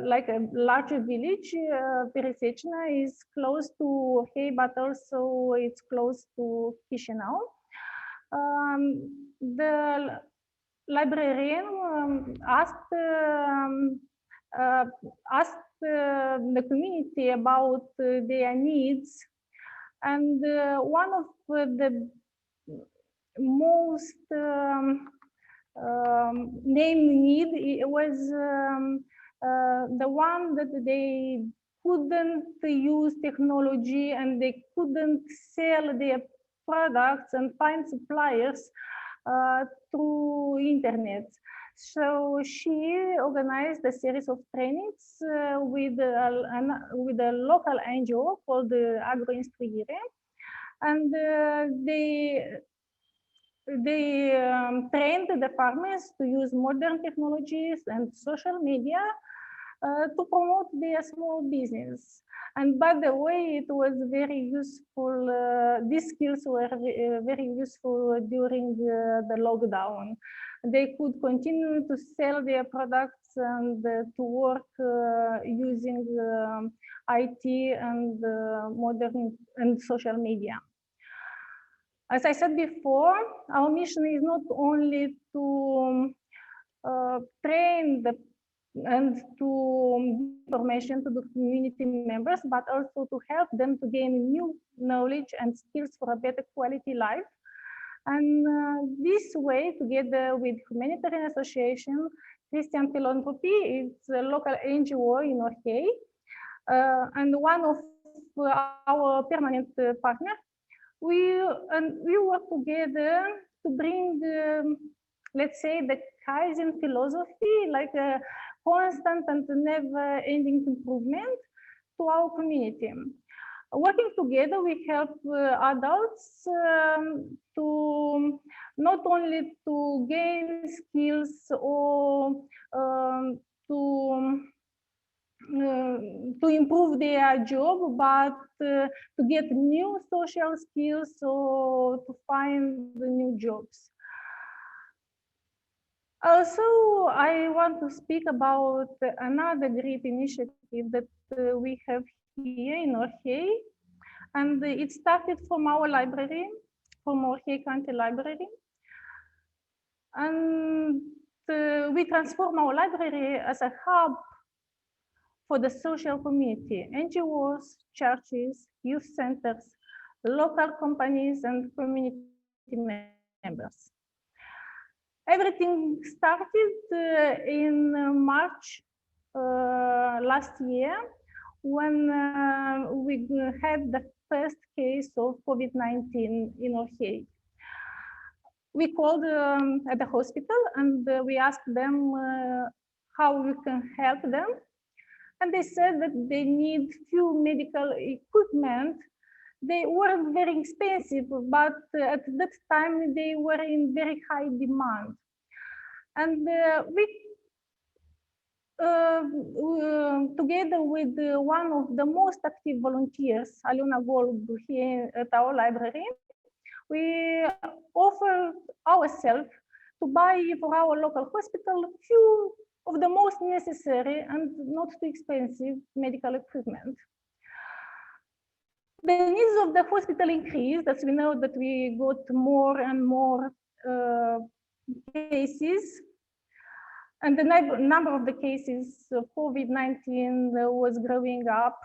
Speaker 5: like a larger village. Peresecina is close to Orhei, but also it's close to Chișinău. The librarian asked the community about their needs, and one of the most named need was the one that they couldn't use technology and they couldn't sell their products and find suppliers through internet. So she organized a series of trainings with a local NGO called Agroinstruire, and they trained the farmers to use modern technologies and social media to promote their small business. And by the way, it was very useful. These skills were very useful during the lockdown. They could continue to sell their products and to work using IT and modern and social media. As I said before, our mission is not only to train and to information to the community members, but also to help them to gain new knowledge and skills for a better quality life. And this way, together with humanitarian association, Christian Philanthropy. It's a local NGO in Orhei, and one of our permanent partner. We work together to bring, let's say, the Kaizen philosophy, like a constant and never-ending improvement to our community. Working together, we help adults to not only to gain skills or to improve their job, but to get new social skills or to find new jobs. Also, I want to speak about another great initiative that we have here in Orhei, and it started from our library, from Orhei County Library, and we transform our library as a hub for the social community, NGOs, churches, youth centers, local companies, and community members. Everything started in March last year when we had the first case of COVID-19 in Orhei. We called at the hospital and we asked them how we can help them. And they said that they need few medical equipment. They weren't very expensive, but at that time they were in very high demand. And we, together with one of the most active volunteers, Aluna Golub, here at our library, we offered ourselves to buy for our local hospital few of the most necessary and not too expensive medical equipment. The needs of the hospital increased, as we know that we got more and more cases, and the number of the cases of COVID-19 was growing up,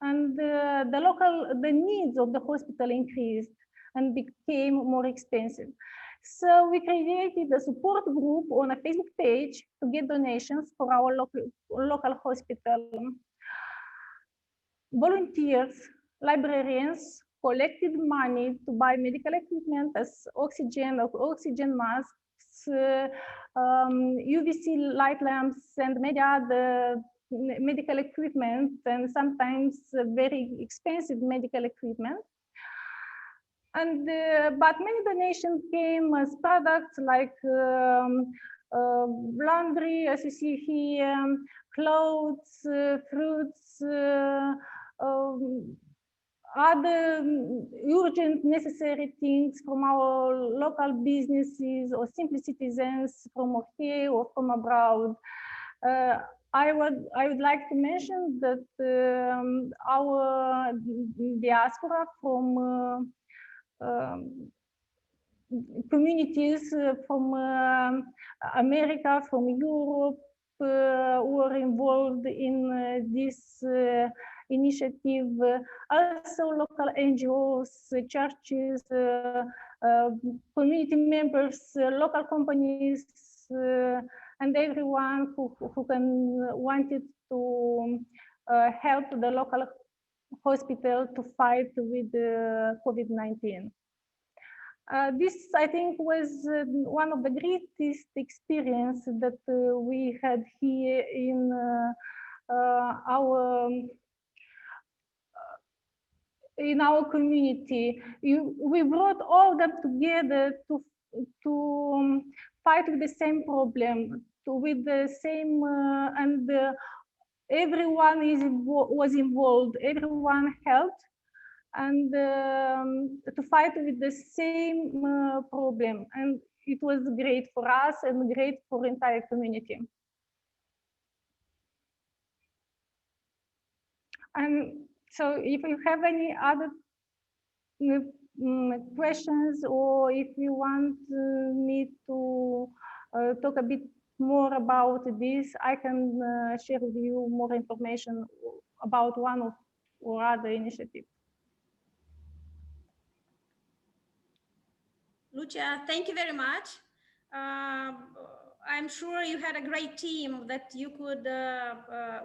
Speaker 5: and the needs of the hospital increased and became more expensive. So we created a support group on a Facebook page to get donations for our local hospital. Volunteers, librarians collected money to buy medical equipment as oxygen masks, UVC light lamps, and many other medical equipment, and sometimes very expensive medical equipment. And but many donations came as products like laundry, as you see here, clothes, fruits, other urgent necessary things from our local businesses or simply citizens from Orhei or from abroad. I would like to mention that our diaspora from communities from America, from Europe, were involved in this initiative. Also local NGOs, churches, community members, local companies, and everyone who wanted to help the local hospital to fight with COVID-19. This, I think, was one of the greatest experience that we had here in our community. We brought all of them together to fight with the same problem, with the same, and everyone was involved, everyone helped, and to fight with the same problem. And it was great for us and great for the entire community. And so if you have any other questions, or if you want me to talk a bit more about this, I can share with you more information about one or other initiative.
Speaker 2: Lucia, thank you very much. I I'm sure you had a great team that you could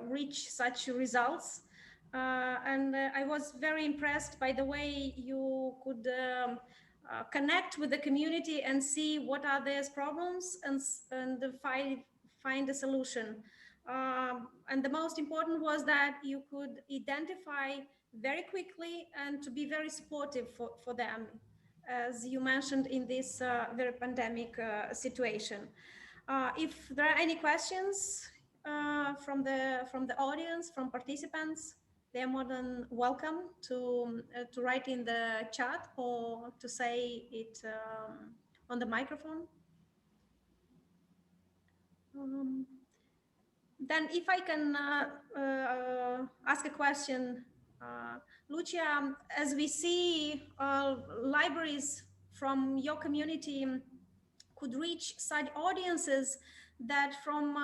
Speaker 2: reach such results. And I was very impressed by the way you could connect with the community and see what are their problems and find a solution. And the most important was that you could identify very quickly and to be very supportive for them, as you mentioned in this very pandemic situation. If there are any questions from the audience, from participants, they are more than welcome to write in the chat or to say it on the microphone. Then if I can ask a question, Lucia, as we see libraries from your community could reach such audiences that from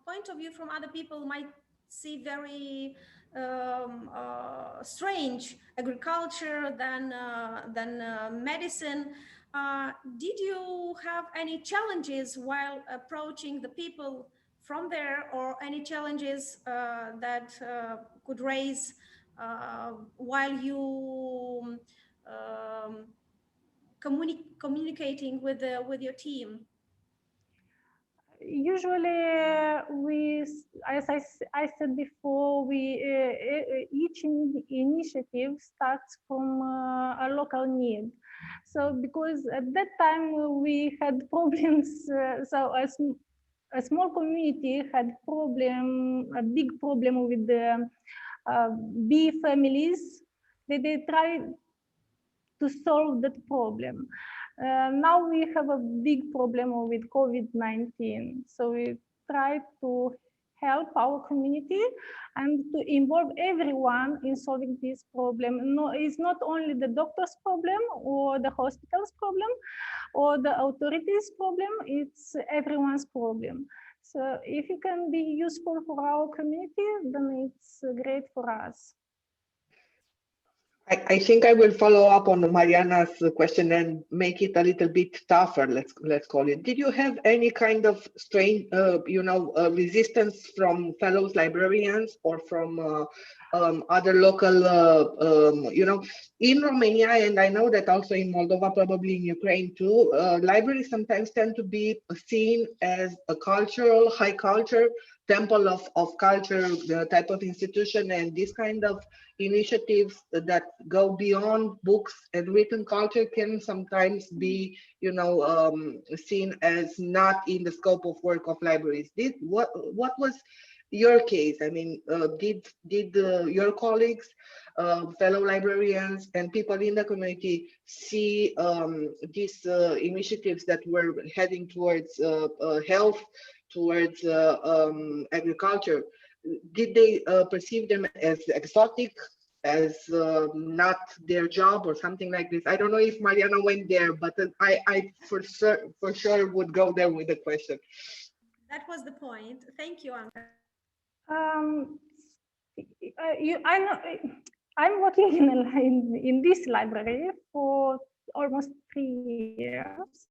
Speaker 2: point of view from other people might see very strange agriculture than medicine. Did you have any challenges while approaching the people from there, or any challenges that could raise while you communicating with your team?
Speaker 5: Usually, as I said before, each initiative starts from a local need. So, because at that time we had problems, so a small community had a big problem with the bee families. They tried to solve that problem. Now we have a big problem with COVID-19. So we try to help our community and to involve everyone in solving this problem. No, it's not only the doctor's problem or the hospital's problem or the authorities' problem, it's everyone's problem. So if it can be useful for our community, then it's great for us.
Speaker 1: I think I will follow up on Mariana's question and make it a little bit tougher. Let's call it. Did you have any kind of resistance from fellow librarians or from other local, in Romania, and I know that also in Moldova, probably in Ukraine too, libraries sometimes tend to be seen as a cultural, high culture, temple of culture type of institution, and this kind of initiatives that go beyond books and written culture can sometimes be, seen as not in the scope of work of libraries. What was your case? I mean, did your colleagues, fellow librarians, and people in the community see these initiatives that were heading towards health, towards agriculture? Did they perceive them as exotic, as not their job or something like this? I don't know if Mariana went there, but I for sure would go there with the question.
Speaker 2: That was the point. Thank you, Anna.
Speaker 5: I know I'm working in this library for almost 3 years.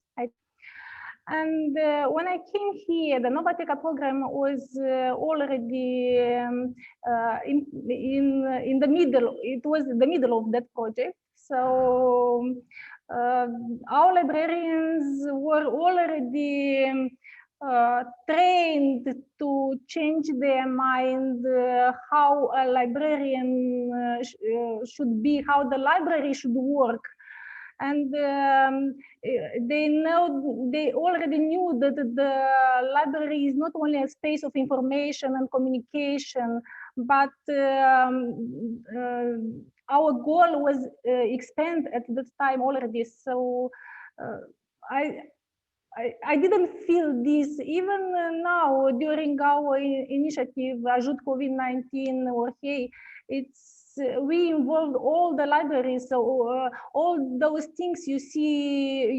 Speaker 5: And when I came here, the Novateca program was already in the middle. It was the middle of that project. So our librarians were already trained to change their mind, how a librarian should be, how the library should work. And they already knew that the library is not only a space of information and communication, but our goal was expand at that time already. So I didn't feel this even now during our initiative Ajut COVID-19 or Hey, we involved all the libraries, so all those things you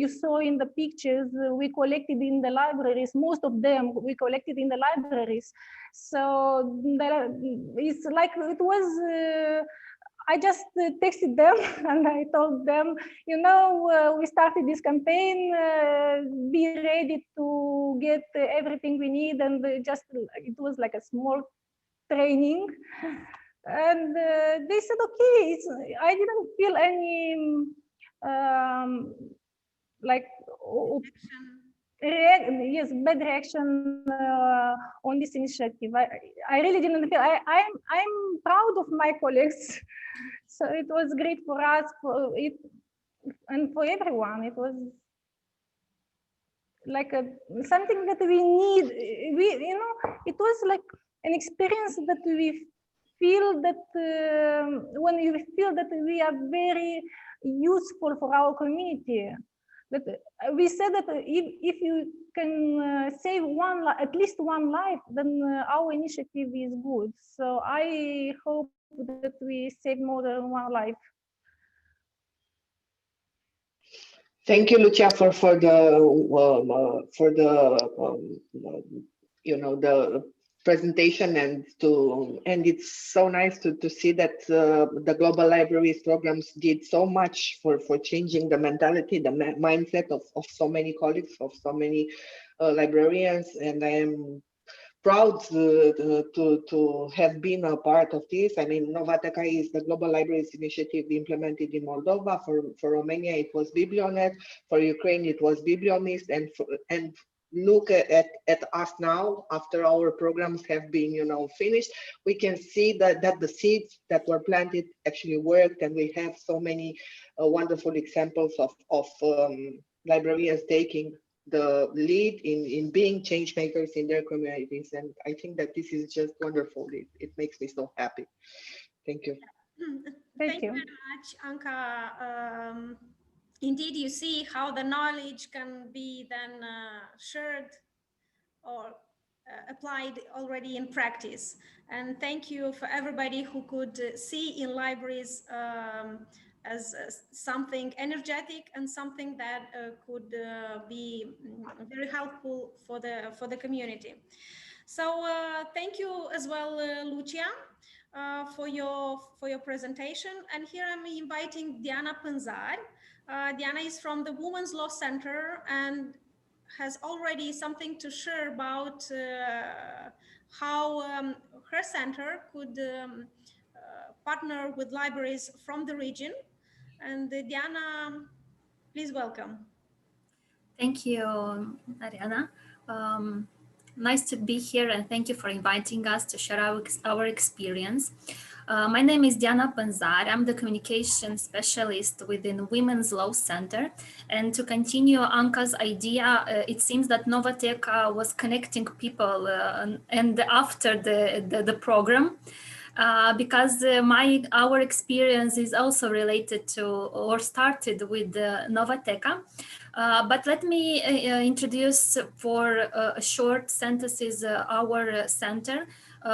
Speaker 5: saw in the pictures, we collected in the libraries. Most of them we collected in the libraries. So it's like it was I just texted them and I told them, you know, we started this campaign, be ready to get everything we need. And just, it was like a small training. And they said, okay, I didn't feel any, like, yes, bad reaction on this initiative. I really didn't feel. I'm proud of my colleagues. So it was great for us, for it, and for everyone. It was like something that we need. You know, it was like an experience that we feel that when you feel that we are very useful for our community. That we said that if you can save at least one life, then our initiative is good. So I hope that we save more than one life.
Speaker 1: Thank you, Lucia, for the you know, the presentation, and it's so nice to see that the Global Libraries programs did so much for changing the mentality, the mindset of so many colleagues, of so many librarians, and I am proud to have been a part of this. I mean, Novateca is the Global Libraries Initiative implemented in Moldova. For Romania, it was Biblionet. For Ukraine, it was Bibliomist. And look at us now, after our programs have been, you know, finished, we can see that the seeds that were planted actually worked, and we have so many wonderful examples of librarians taking the lead in being change makers in their communities. And I think that this is just wonderful. It makes me so happy. Thank you.
Speaker 2: Thank you very much, Anca. Indeed, you see how the knowledge can be then shared or applied already in practice. And thank you for everybody who could see in libraries as something energetic and something that could be very helpful for the community. So thank you as well, Lucia, for your presentation. And here I'm inviting Diana Panzad. Diana is from the Women's Law Center and has already something to share about how her center could partner with libraries from the region. And Diana, please welcome.
Speaker 6: Thank you, Ariana. Nice to be here, and thank you for inviting us to share our experience. My name is Diana Panzad. I'm the communication specialist within Women's Law Center. And to continue Anca's idea, it seems that Novateca was connecting people and after the program. Because our experience is also related to or started with Novateca. But let me introduce for a short sentences our center.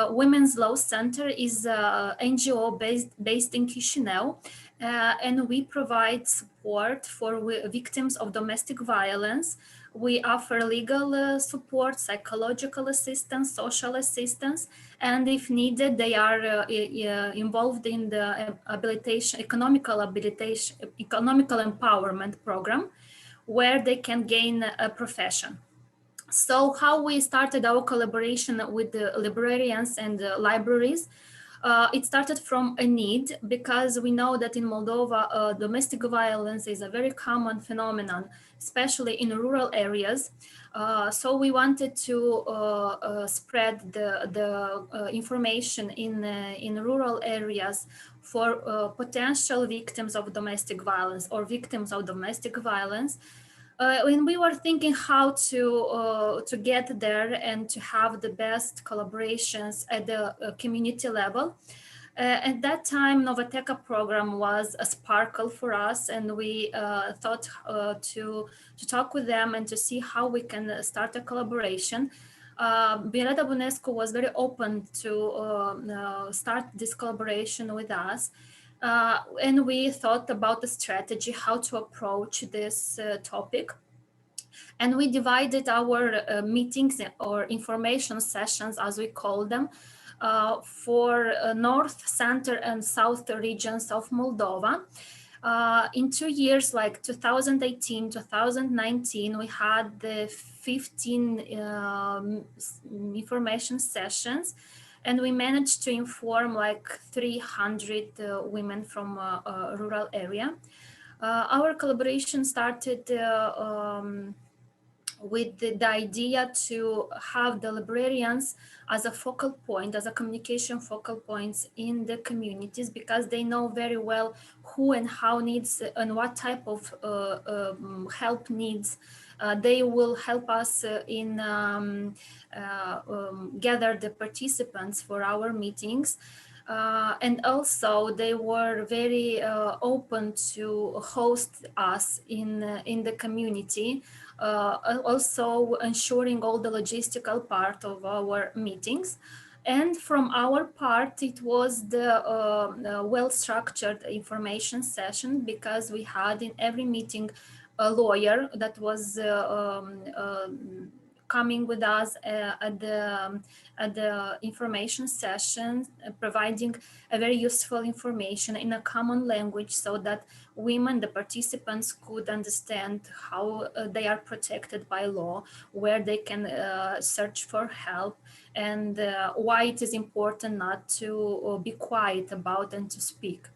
Speaker 6: Women's Law Center is an NGO based in Chișinău, and we provide support for victims of domestic violence. We offer legal support, psychological assistance, social assistance, and if needed, they are involved in the economical empowerment program, where they can gain a profession. So how we started our collaboration with the librarians and the libraries, it started from a need, because we know that in Moldova, domestic violence is a very common phenomenon, especially in rural areas. So we wanted to spread the information in rural areas for potential victims of domestic violence or victims of domestic violence. When we were thinking how to get there and to have the best collaborations at the community level, at that time, Novateca program was a sparkle for us, and we thought to talk with them and to see how we can start a collaboration. Birada Bunescu was very open to start this collaboration with us. And we thought about the strategy, how to approach this topic. And we divided our meetings or information sessions, as we call them, for North, Center, and South regions of Moldova. In 2 years, like 2018, 2019, we had the 15 information sessions, and we managed to inform like 300 women from a rural area. Our collaboration started with the idea to have the librarians as a focal point, as a communication focal points in the communities, because they know very well who and how needs and what type of help needs. They will help us in gather the participants for our meetings. And also they were very open to host us in the community, also ensuring all the logistical part of our meetings. And from our part, it was the well-structured information session, because we had in every meeting a lawyer that was coming with us at the information session, providing a very useful information in a common language, so that women, the participants, could understand how they are protected by law, where they can search for help, and why it is important not to be quiet about and to speak.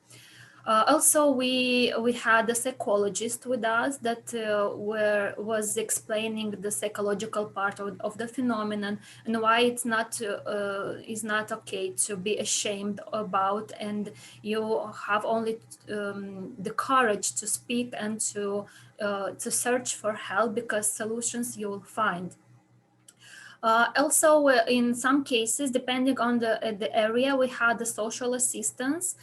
Speaker 6: Also, we had a psychologist with us that was explaining the psychological part of the phenomenon, and why it's not is not okay to be ashamed about, and you have only the courage to speak and to search for help, because solutions you will find. Also, in some cases, depending on the area, we had the social assistant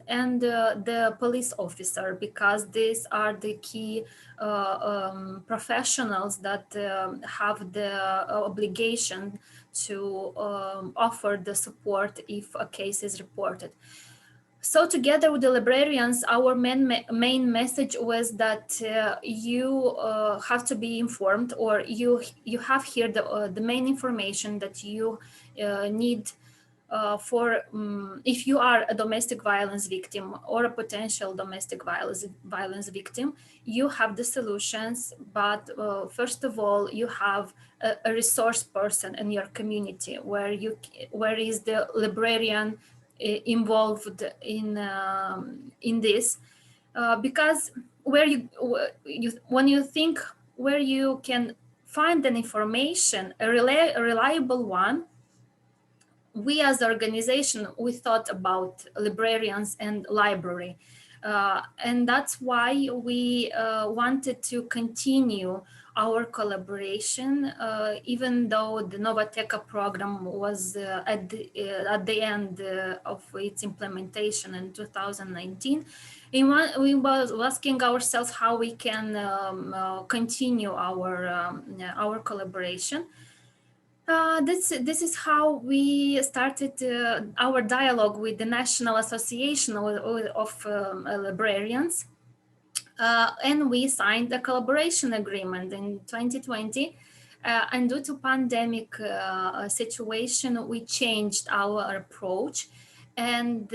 Speaker 6: and the police officer, because these are the key professionals that have the obligation to offer the support if a case is reported. So together with the librarians, our main message was that you have to be informed, or you have here the main information that you need for if you are a domestic violence victim or a potential domestic violence victim. You have the solutions, but first of all, you have a resource person in your community where is the librarian involved in this, because when you think where you can find an information, a reliable one, we as an organization, we thought about librarians and library, and that's why we wanted to continue our collaboration, even though the Novateca program was at the end of its implementation in 2019. We was asking ourselves how we can continue our collaboration. This is how we started our dialogue with the National Association of Librarians. And we signed a collaboration agreement in 2020. And due to pandemic situation, we changed our approach. And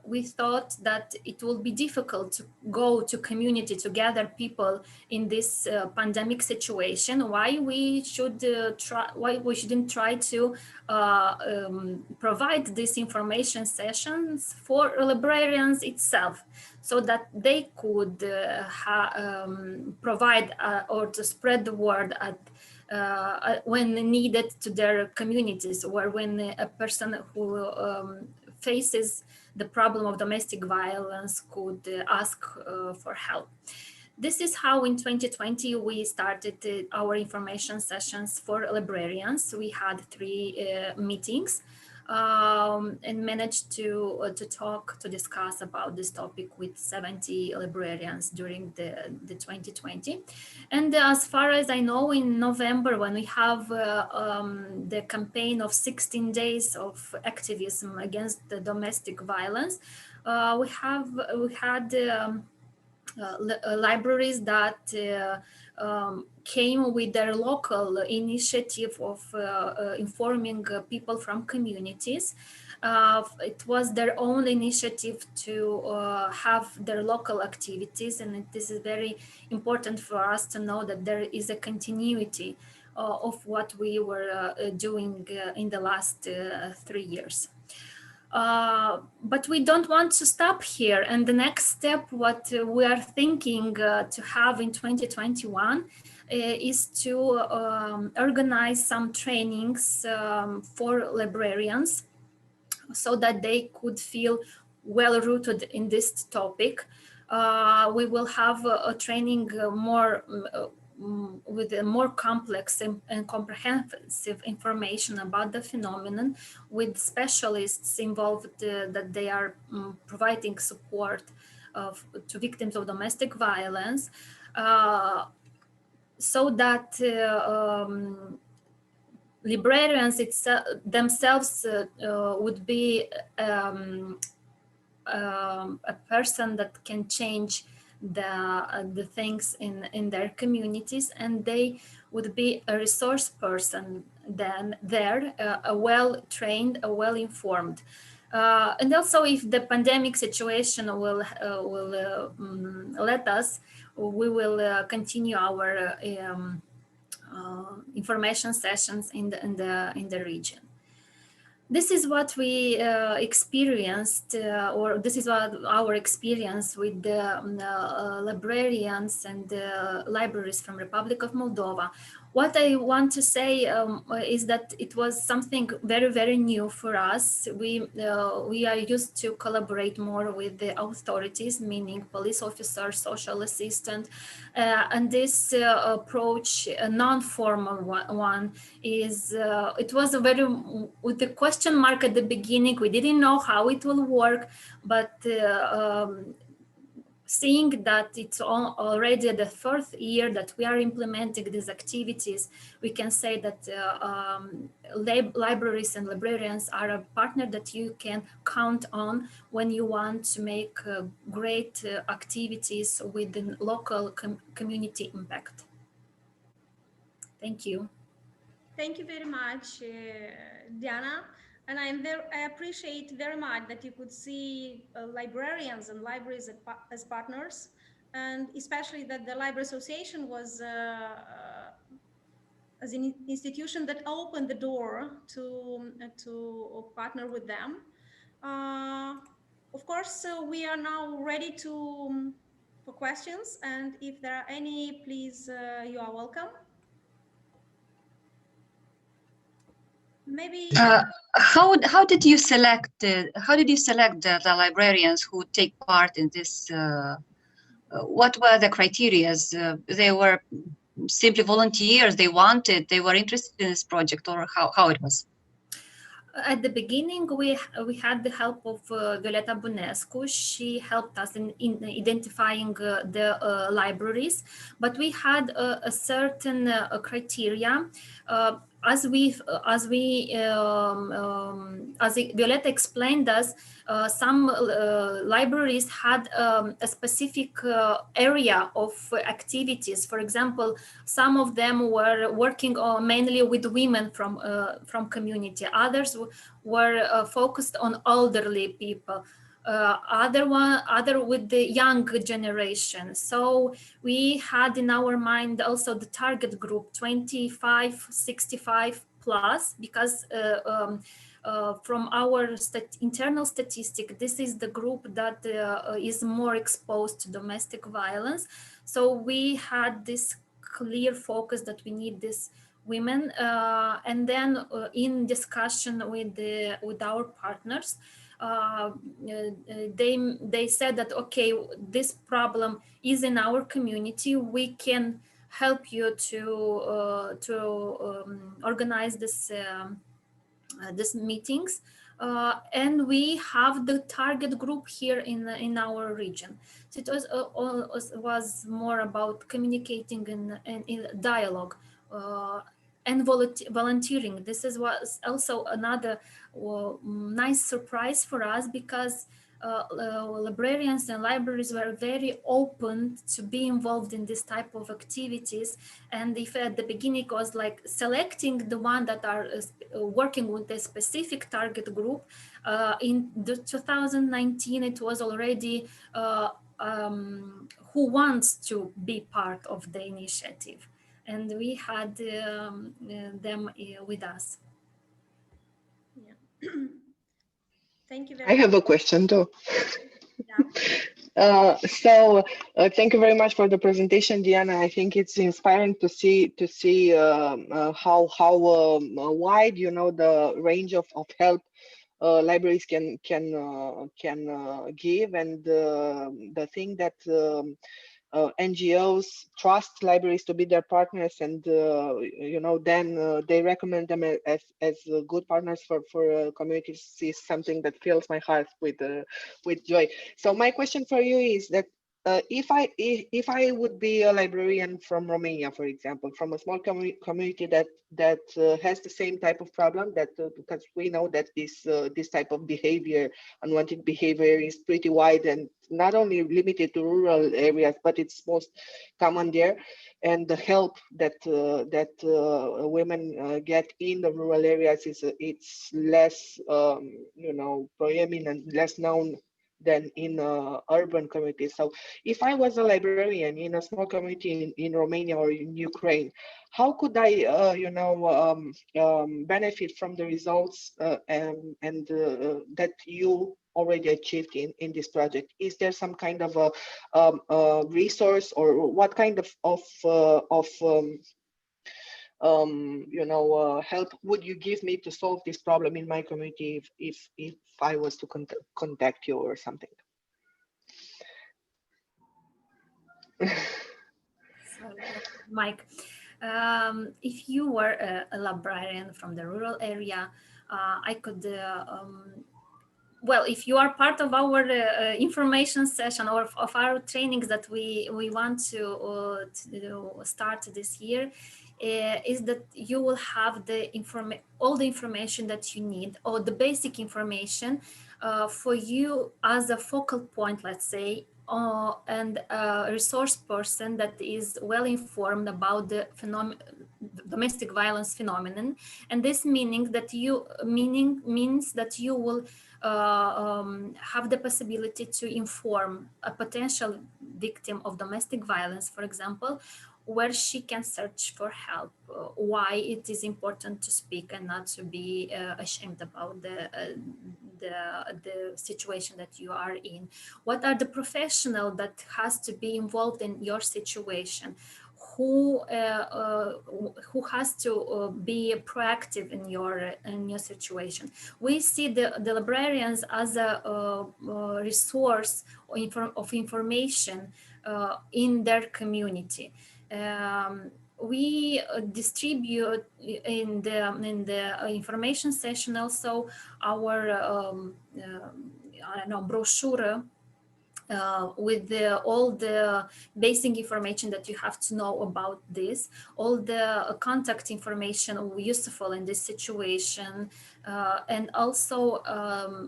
Speaker 6: we thought that it will be difficult to go to community to gather people in this pandemic situation. Why we shouldn't try to provide these information sessions for librarians itself, so that they could provide or to spread the word when needed to their communities, or when a person who faces the problem of domestic violence could ask for help. This is how in 2020 we started our information sessions for librarians. We had 3 meetings and managed to discuss about this topic with 70 librarians during the 2020. And as far as I know, in November, when we have the campaign of 16 days of activism against the domestic violence, we had libraries that came with their local initiative of informing people from communities. It was their own initiative to have their local activities, and this is very important for us to know that there is a continuity of what we were doing in the last 3 years. But we don't want to stop here. And the next step, what we are thinking to have in 2021 is to organize some trainings for librarians so that they could feel well rooted in this topic. We will have a training more with a more complex and comprehensive information about the phenomenon, with specialists involved that they are providing support to victims of domestic violence, so that librarians themselves would be a person that can change the things in their communities, and they would be a resource person then there, a well-trained, a well-informed. And also, if the pandemic situation will let us, we will continue our information sessions in the region. This is what we experienced, or this is what our experience with the librarians and libraries from Republic of Moldova. What I want to say is that it was something very, very new for us. We are used to collaborate more with the authorities, meaning police officer, social assistant, and this approach, a non-formal one, is it was a very, with the question mark at the beginning. We didn't know how it will work, but seeing that it's already the 4th year that we are implementing these activities, we can say that libraries and librarians are a partner that you can count on when you want to make great activities with the local community impact. Thank you.
Speaker 2: Thank you very much, Diana. And I appreciate very much that you could see librarians and libraries as partners, and especially that the Library Association was as an institution that opened the door to partner with them. Of course, we are now ready for questions, and if there are any, please, you are welcome. Maybe
Speaker 4: how did you select the librarians who take part in this? What were the criteria? They were simply volunteers. They were interested in this project, or how it was?
Speaker 6: At the beginning, we had the help of Violeta Bunescu. She helped us in identifying the libraries, but we had a certain criteria. As Violeta explained us, some libraries had a specific area of activities. For example, some of them were working mainly with women from community. Others were focused on elderly people. Other with the young generation. So we had in our mind also the target group 25, 65 plus, because from our internal statistic, this is the group that is more exposed to domestic violence. So we had this clear focus that we need these women, and then in discussion with our partners, they said that, okay, this problem is in our community. We can help you to organize this meetings, and we have the target group here in our region. So it was more about communicating in dialogue. And volunteering. This was also another nice surprise for us, because librarians and libraries were very open to be involved in this type of activities. And if at the beginning it was like selecting the one that are working with a specific target group, in the 2019 it was already who wants to be part of the initiative, and we had them with us.
Speaker 2: Yeah. Thank you very
Speaker 1: I
Speaker 2: much.
Speaker 1: have a question too.
Speaker 2: Yeah.
Speaker 1: Thank you very much for the presentation, Diana. I think it's inspiring to see how wide, you know, the range of help libraries can give, and the thing that NGOs trust libraries to be their partners, and you know, then they recommend them as good partners for communities is something that fills my heart with joy. So my question for you is that if I would be a librarian from Romania, for example, from a small community that has the same type of problem, that because we know that this type of behavior, unwanted behavior, is pretty wide and not only limited to rural areas, but it's most common there, and the help that women get in the rural areas it's less you know, prominent, less known than in urban communities. So if I was a librarian in a small community in Romania or in Ukraine, how could I you know, benefit from the results and that you already achieved in this project? Is there some kind of a resource, or what kind of you know, help would you give me to solve this problem in my community if I was to contact you or something?
Speaker 6: So, Mike, if you were a librarian from the rural area, I could, well, if you are part of our information session or of our trainings that we want to start this year, is that you will have all the information that you need, or the basic information for you as a focal point, let's say, and a resource person that is well informed about the domestic violence phenomenon. And this means that you will have the possibility to inform a potential victim of domestic violence, for example, where she can search for help, why it is important to speak and not to be ashamed about the situation that you are in. What are the professionals that has to be involved in your situation? Who has to be proactive in your situation? We see the librarians as a resource of information in their community. We distribute in the information session also our I don't know, brochure with all the basic information that you have to know about this, all the contact information useful in this situation, and also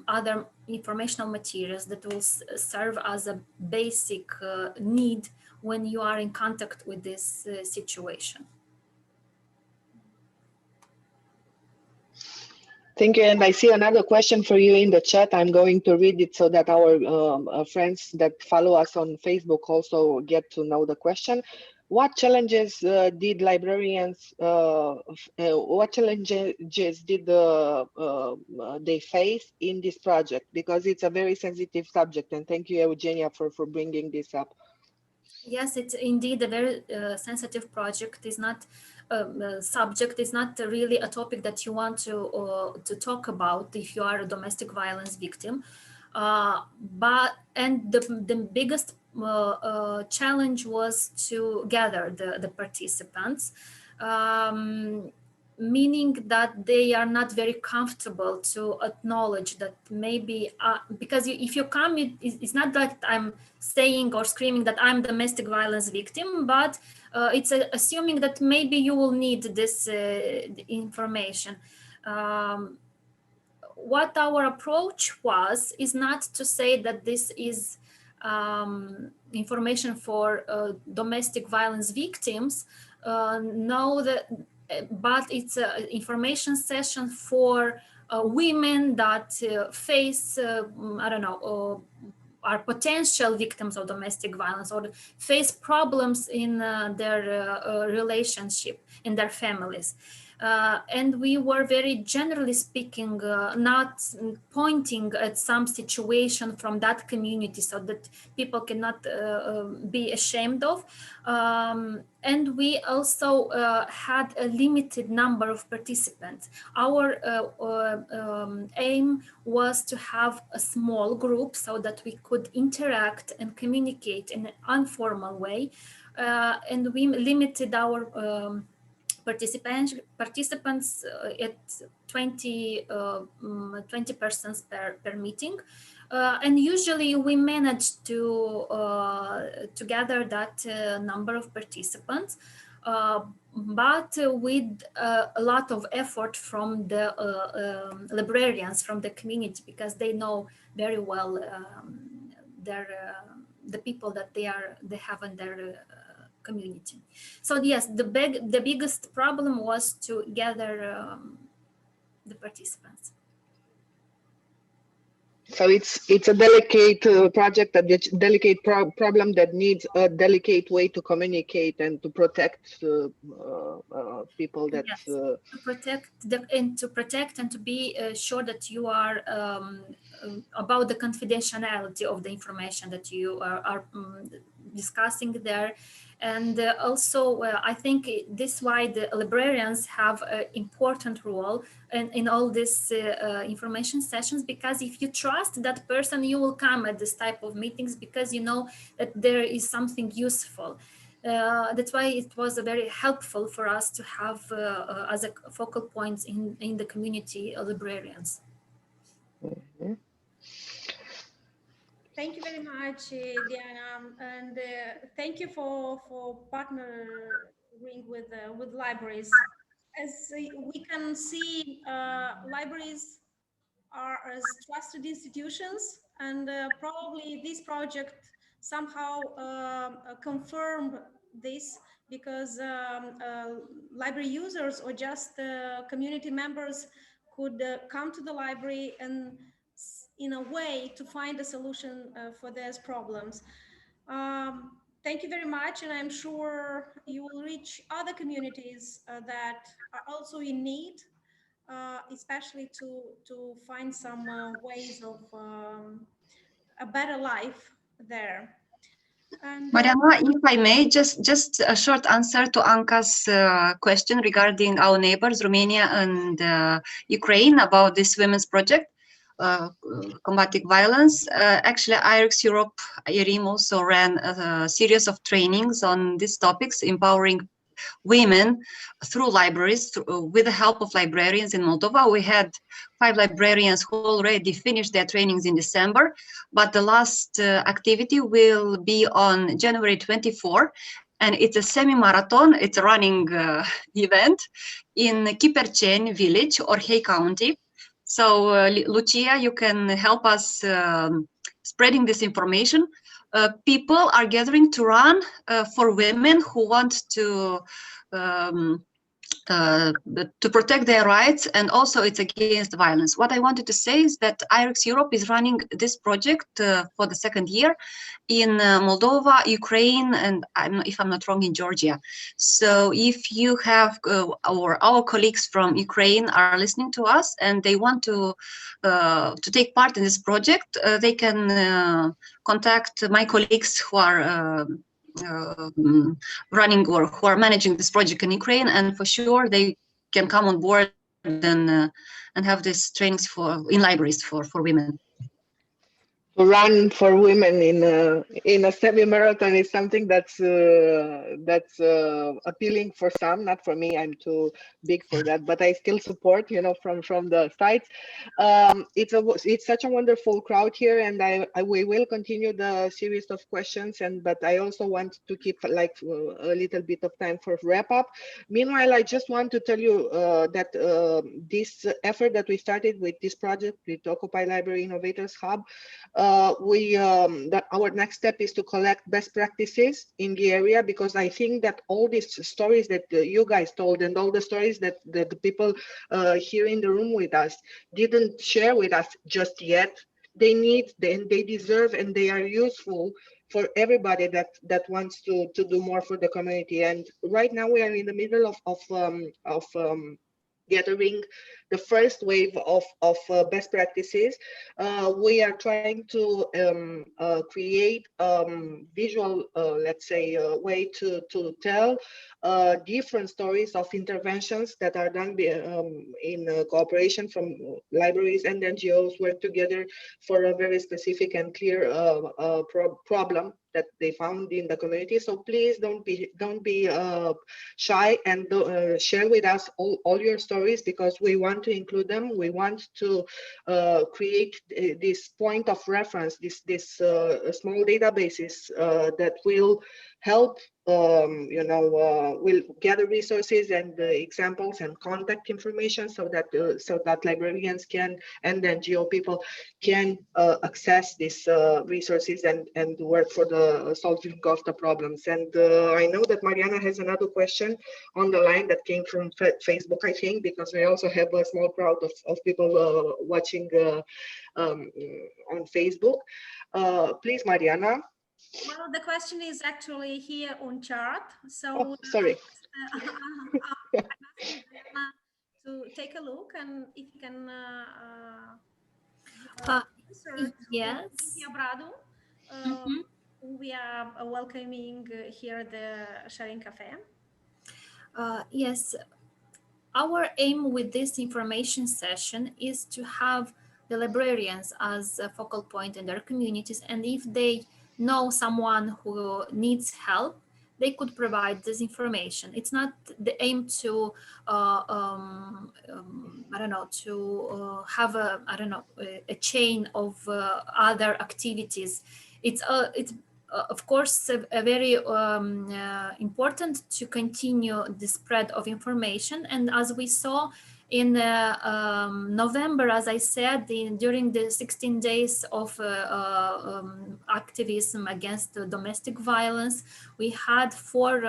Speaker 6: other informational materials that will serve as a basic need when you are in contact with this situation.
Speaker 1: Thank you. And I see another question for you in the chat. I'm going to read it so that our friends that follow us on Facebook also get to know the question. What challenges did librarians, what challenges did they face in this project? Because it's a very sensitive subject. And thank you, Eugenia, for bringing this up.
Speaker 6: Yes, it's indeed a very sensitive project. It's not subject. It's not really a topic that you want to talk about if you are a domestic violence victim. And the biggest challenge was to gather the participants, meaning that they are not very comfortable to acknowledge that maybe, because if you come, it's not that I'm saying or screaming that I'm a domestic violence victim, but it's assuming that maybe you will need this information. what our approach was is not to say that this is information for domestic violence victims, but it's an information session for women that face, I don't know, are potential victims of domestic violence or face problems in their relationship, in their families. And we were very generally speaking, not pointing at some situation from that community so that people cannot be ashamed of. And we also had a limited number of participants. Our aim was to have a small group so that we could interact and communicate in an informal way. And we limited our participants at 20 persons per meeting, and usually we managed to gather that number of participants, but with a lot of effort from the librarians from the community, because they know very well the people that they have in their community. So yes, the biggest problem was to gather the participants.
Speaker 1: So it's a delicate project, a delicate problem that needs a delicate way to communicate and to protect people that
Speaker 6: yes, to protect and to be sure that you are about the confidentiality of the information that you are discussing there. And also, I think this is why the librarians have an important role in all these information sessions, because if you trust that person, you will come at this type of meetings because you know that there is something useful. That's why it was very helpful for us to have as a focal points in the community librarians.
Speaker 1: Mm-hmm.
Speaker 2: Thank you very much, Diana, and thank you for partnering with libraries. As we can see, libraries are as trusted institutions, and probably this project somehow confirmed this, because library users or just community members could come to the library and in a way to find a solution for these problems. Thank you very much, and I'm sure you will reach other communities that are also in need, especially to find some ways of a better life there. And
Speaker 4: Mariana, if I may, just a short answer to Anka's question regarding our neighbors, Romania and Ukraine, about this women's project, combating violence. Actually, IREX Europe, IRIM, also ran a series of trainings on these topics, empowering women through libraries, with the help of librarians in Moldova. We had 5 librarians who already finished their trainings in December, but the last activity will be on January 24, and it's a semi-marathon. It's a running event in Chiperceni village, Orhei County. So Lucia, you can help us spreading this information. People are gathering to run for women who want to protect their rights, and also it's against violence. What I wanted to say is that IREX Europe is running this project for the 2nd year in Moldova, Ukraine, and if I'm not wrong, in Georgia. So if you have or our colleagues from Ukraine are listening to us and they want to take part in this project, they can contact my colleagues who are running or who are managing this project in Ukraine, and for sure they can come on board and have these trainings in libraries for women.
Speaker 1: run for women in a semi-marathon is something that's appealing for some, not for me. I'm too big for that, but I still support, you know, from the sides. It's such a wonderful crowd here, and we will continue the series of questions, but I also want to keep like a little bit of time for wrap up. Meanwhile, I just want to tell you that this effort that we started with this project with Occupy Library Innovators Hub, our next step is to collect best practices in the area, because I think that all these stories that you guys told and all the stories that the people here in the room with us didn't share with us just yet, they deserve, and they are useful for everybody that wants to do more for the community. And right now we are in the middle of gathering the first wave of best practices. We are trying to create visual, let's say, way to tell different stories of interventions that are done in cooperation from libraries and NGOs work together for a very specific and clear problem that they found in the community. So please don't be shy and share with us all your stories, because we want to include them. We want to create this point of reference, this small databases that will help will gather resources and examples and contact information, so that librarians can and the NGO people can access these resources and work for the solving of the problems. And I know that Mariana has another question on the line that came from Facebook, I think, because we also have a small crowd of people watching on Facebook. Please, Mariana.
Speaker 2: Well, the question is actually here on chart. So
Speaker 1: oh, sorry.
Speaker 2: to take a look, and if you can
Speaker 6: yes.
Speaker 2: We are welcoming here the Sharing Café.
Speaker 6: Yes, our aim with this information session is to have the librarians as a focal point in their communities, and if they know someone who needs help, they could provide this information. It's not the aim to have a chain of other activities. It's of course a very important to continue the spread of information. And as we saw in November, as I said, during the 16 days of activism against domestic violence, we had 4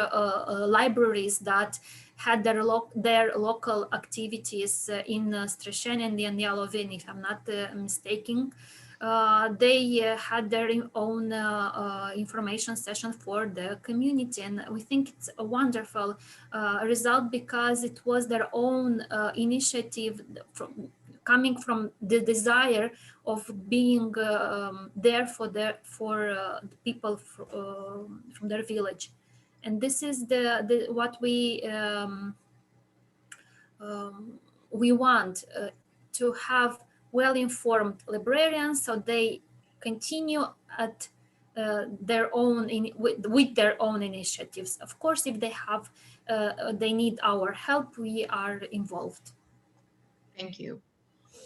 Speaker 6: libraries that had their local activities in Stresheni and in Ialoveni, if I'm not mistaken. They had their own information session for the community, and we think it's a wonderful result, because it was their own initiative coming from the desire of being there for the people from their village. And this is what we want to have well-informed librarians, so they continue at their own with their own initiatives. Of course, if they have they need our help, we are involved.
Speaker 3: Thank you.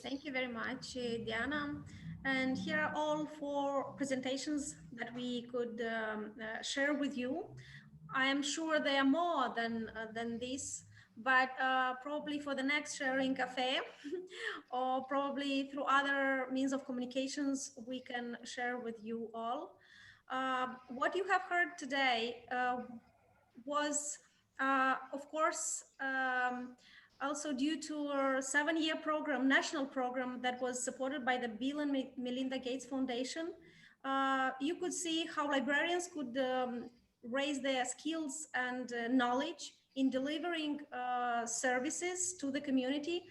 Speaker 2: Thank you very much, Diana. And here are all 4 presentations that we could share with you. I am sure there are more than this, but probably for the next Sharing Café or probably through other means of communications, we can share with you all. What you have heard today was, of course, also due to a 7-year program, national program that was supported by the Bill and Melinda Gates Foundation. You could see how librarians could raise their skills and knowledge in delivering services to the community,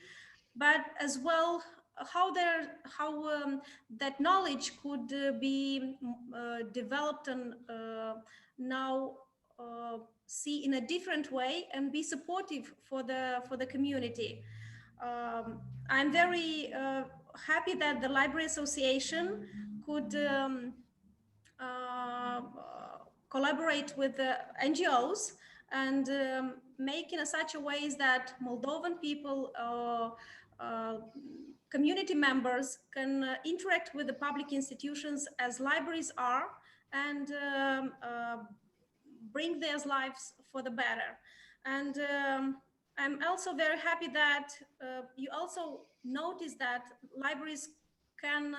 Speaker 2: but as well how that knowledge could be developed and now see in a different way and be supportive for the community. I'm very happy that the Library Association could collaborate with the NGOs and make in such a ways that Moldovan people, community members can interact with the public institutions as libraries are, and bring their lives for the better. And I'm also very happy that you also notice that libraries can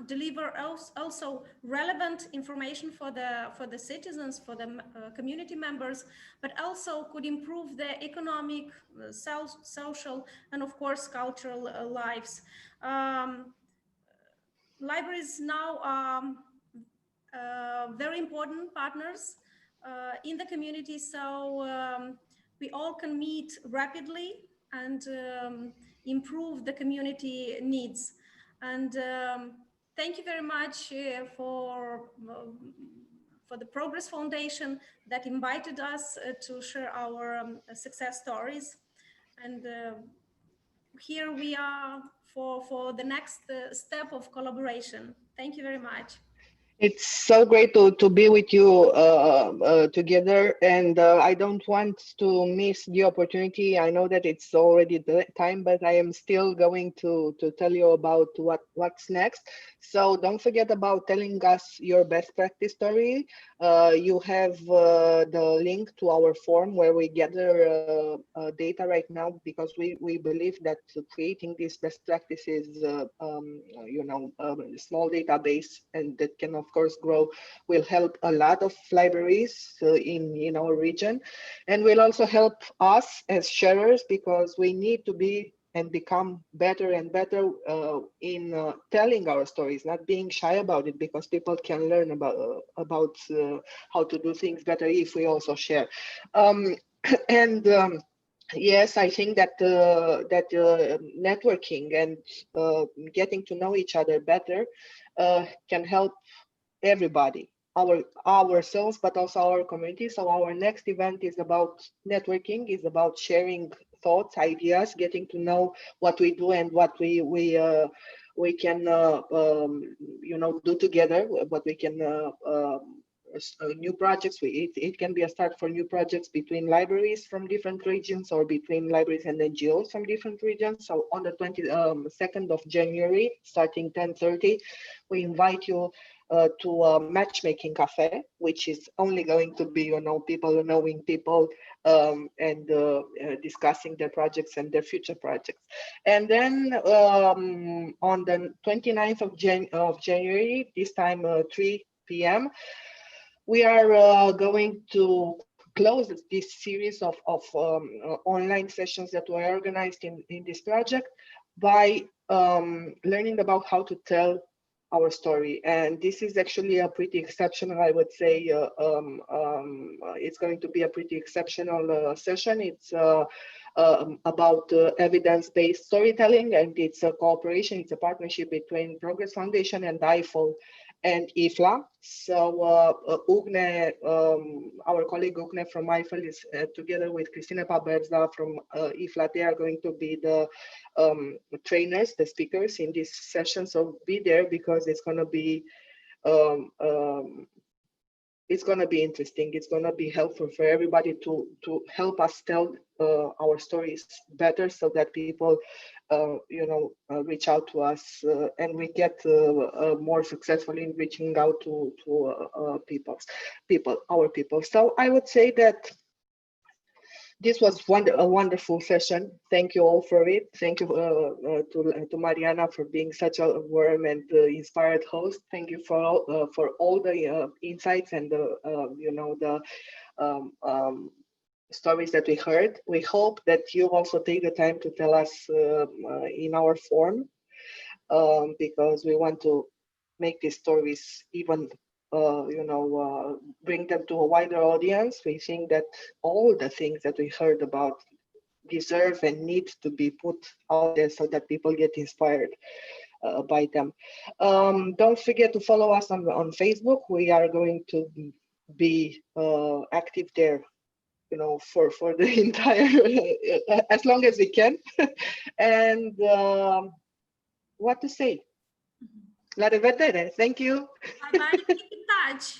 Speaker 2: deliver also relevant information for the citizens, for the community members, but also could improve their economic, social, and of course cultural lives. Libraries now are very important partners in the community, so we all can meet rapidly and improve the community needs. And thank you very much for the Progress Foundation that invited us to share our success stories. And here we are for the next step of collaboration. Thank you very much.
Speaker 1: It's so great to be with you together, and I don't want to miss the opportunity. I know that it's already the time, but I am still going to tell you about what's next. So don't forget about telling us your best practice story. You have the link to our form where we gather data right now, because we believe that creating these best practices, small database, and that can of course grow, will help a lot of libraries in our region, and will also help us as sharers, because we need to be and become better and better in telling our stories, not being shy about it, because people can learn about how to do things better if we also share. Yes, I think that networking and getting to know each other better can help everybody, ourselves, but also our community. So our next event is about networking, is about sharing thoughts, ideas, getting to know what we do and what we can do together, what we can new projects. It can be a start for new projects between libraries from different regions, or between libraries and NGOs from different regions. So on the 22nd of January, starting 10:30, we invite you to a matchmaking cafe, which is only going to be, people knowing people and discussing their projects and their future projects. And then on the 29th of January, this time 3 p.m., we are going to close this series of online sessions that were organized in this project by learning about how to tell our story. And this is actually a pretty exceptional, I would say, it's going to be a pretty exceptional session. It's about evidence-based storytelling, and it's a cooperation, it's a partnership between Progress Foundation and IFOL and IFLA. So Ugne, our colleague Ugne from IFL is together with Cristina Paberza from IFLA. They are going to be the trainers, the speakers in this session. So be there, because it's going to be interesting. It's going to be helpful for everybody to help us tell our stories better, so that people reach out to us and we get more successful in reaching out to our people. So I would say that this was a wonderful session. Thank you all for it. Thank you to Mariana for being such a warm and inspired host. Thank you for all the insights and the stories that we heard. We hope that you also take the time to tell us in our form, because we want to make these stories even bring them to a wider audience. We think that all the things that we heard about deserve and need to be put out there, so that people get inspired by them. Don't forget to follow us on Facebook. We are going to be active there, for the entire, as long as we can. And what to say? La revedere. Thank you.
Speaker 2: Bye bye. Keep in touch.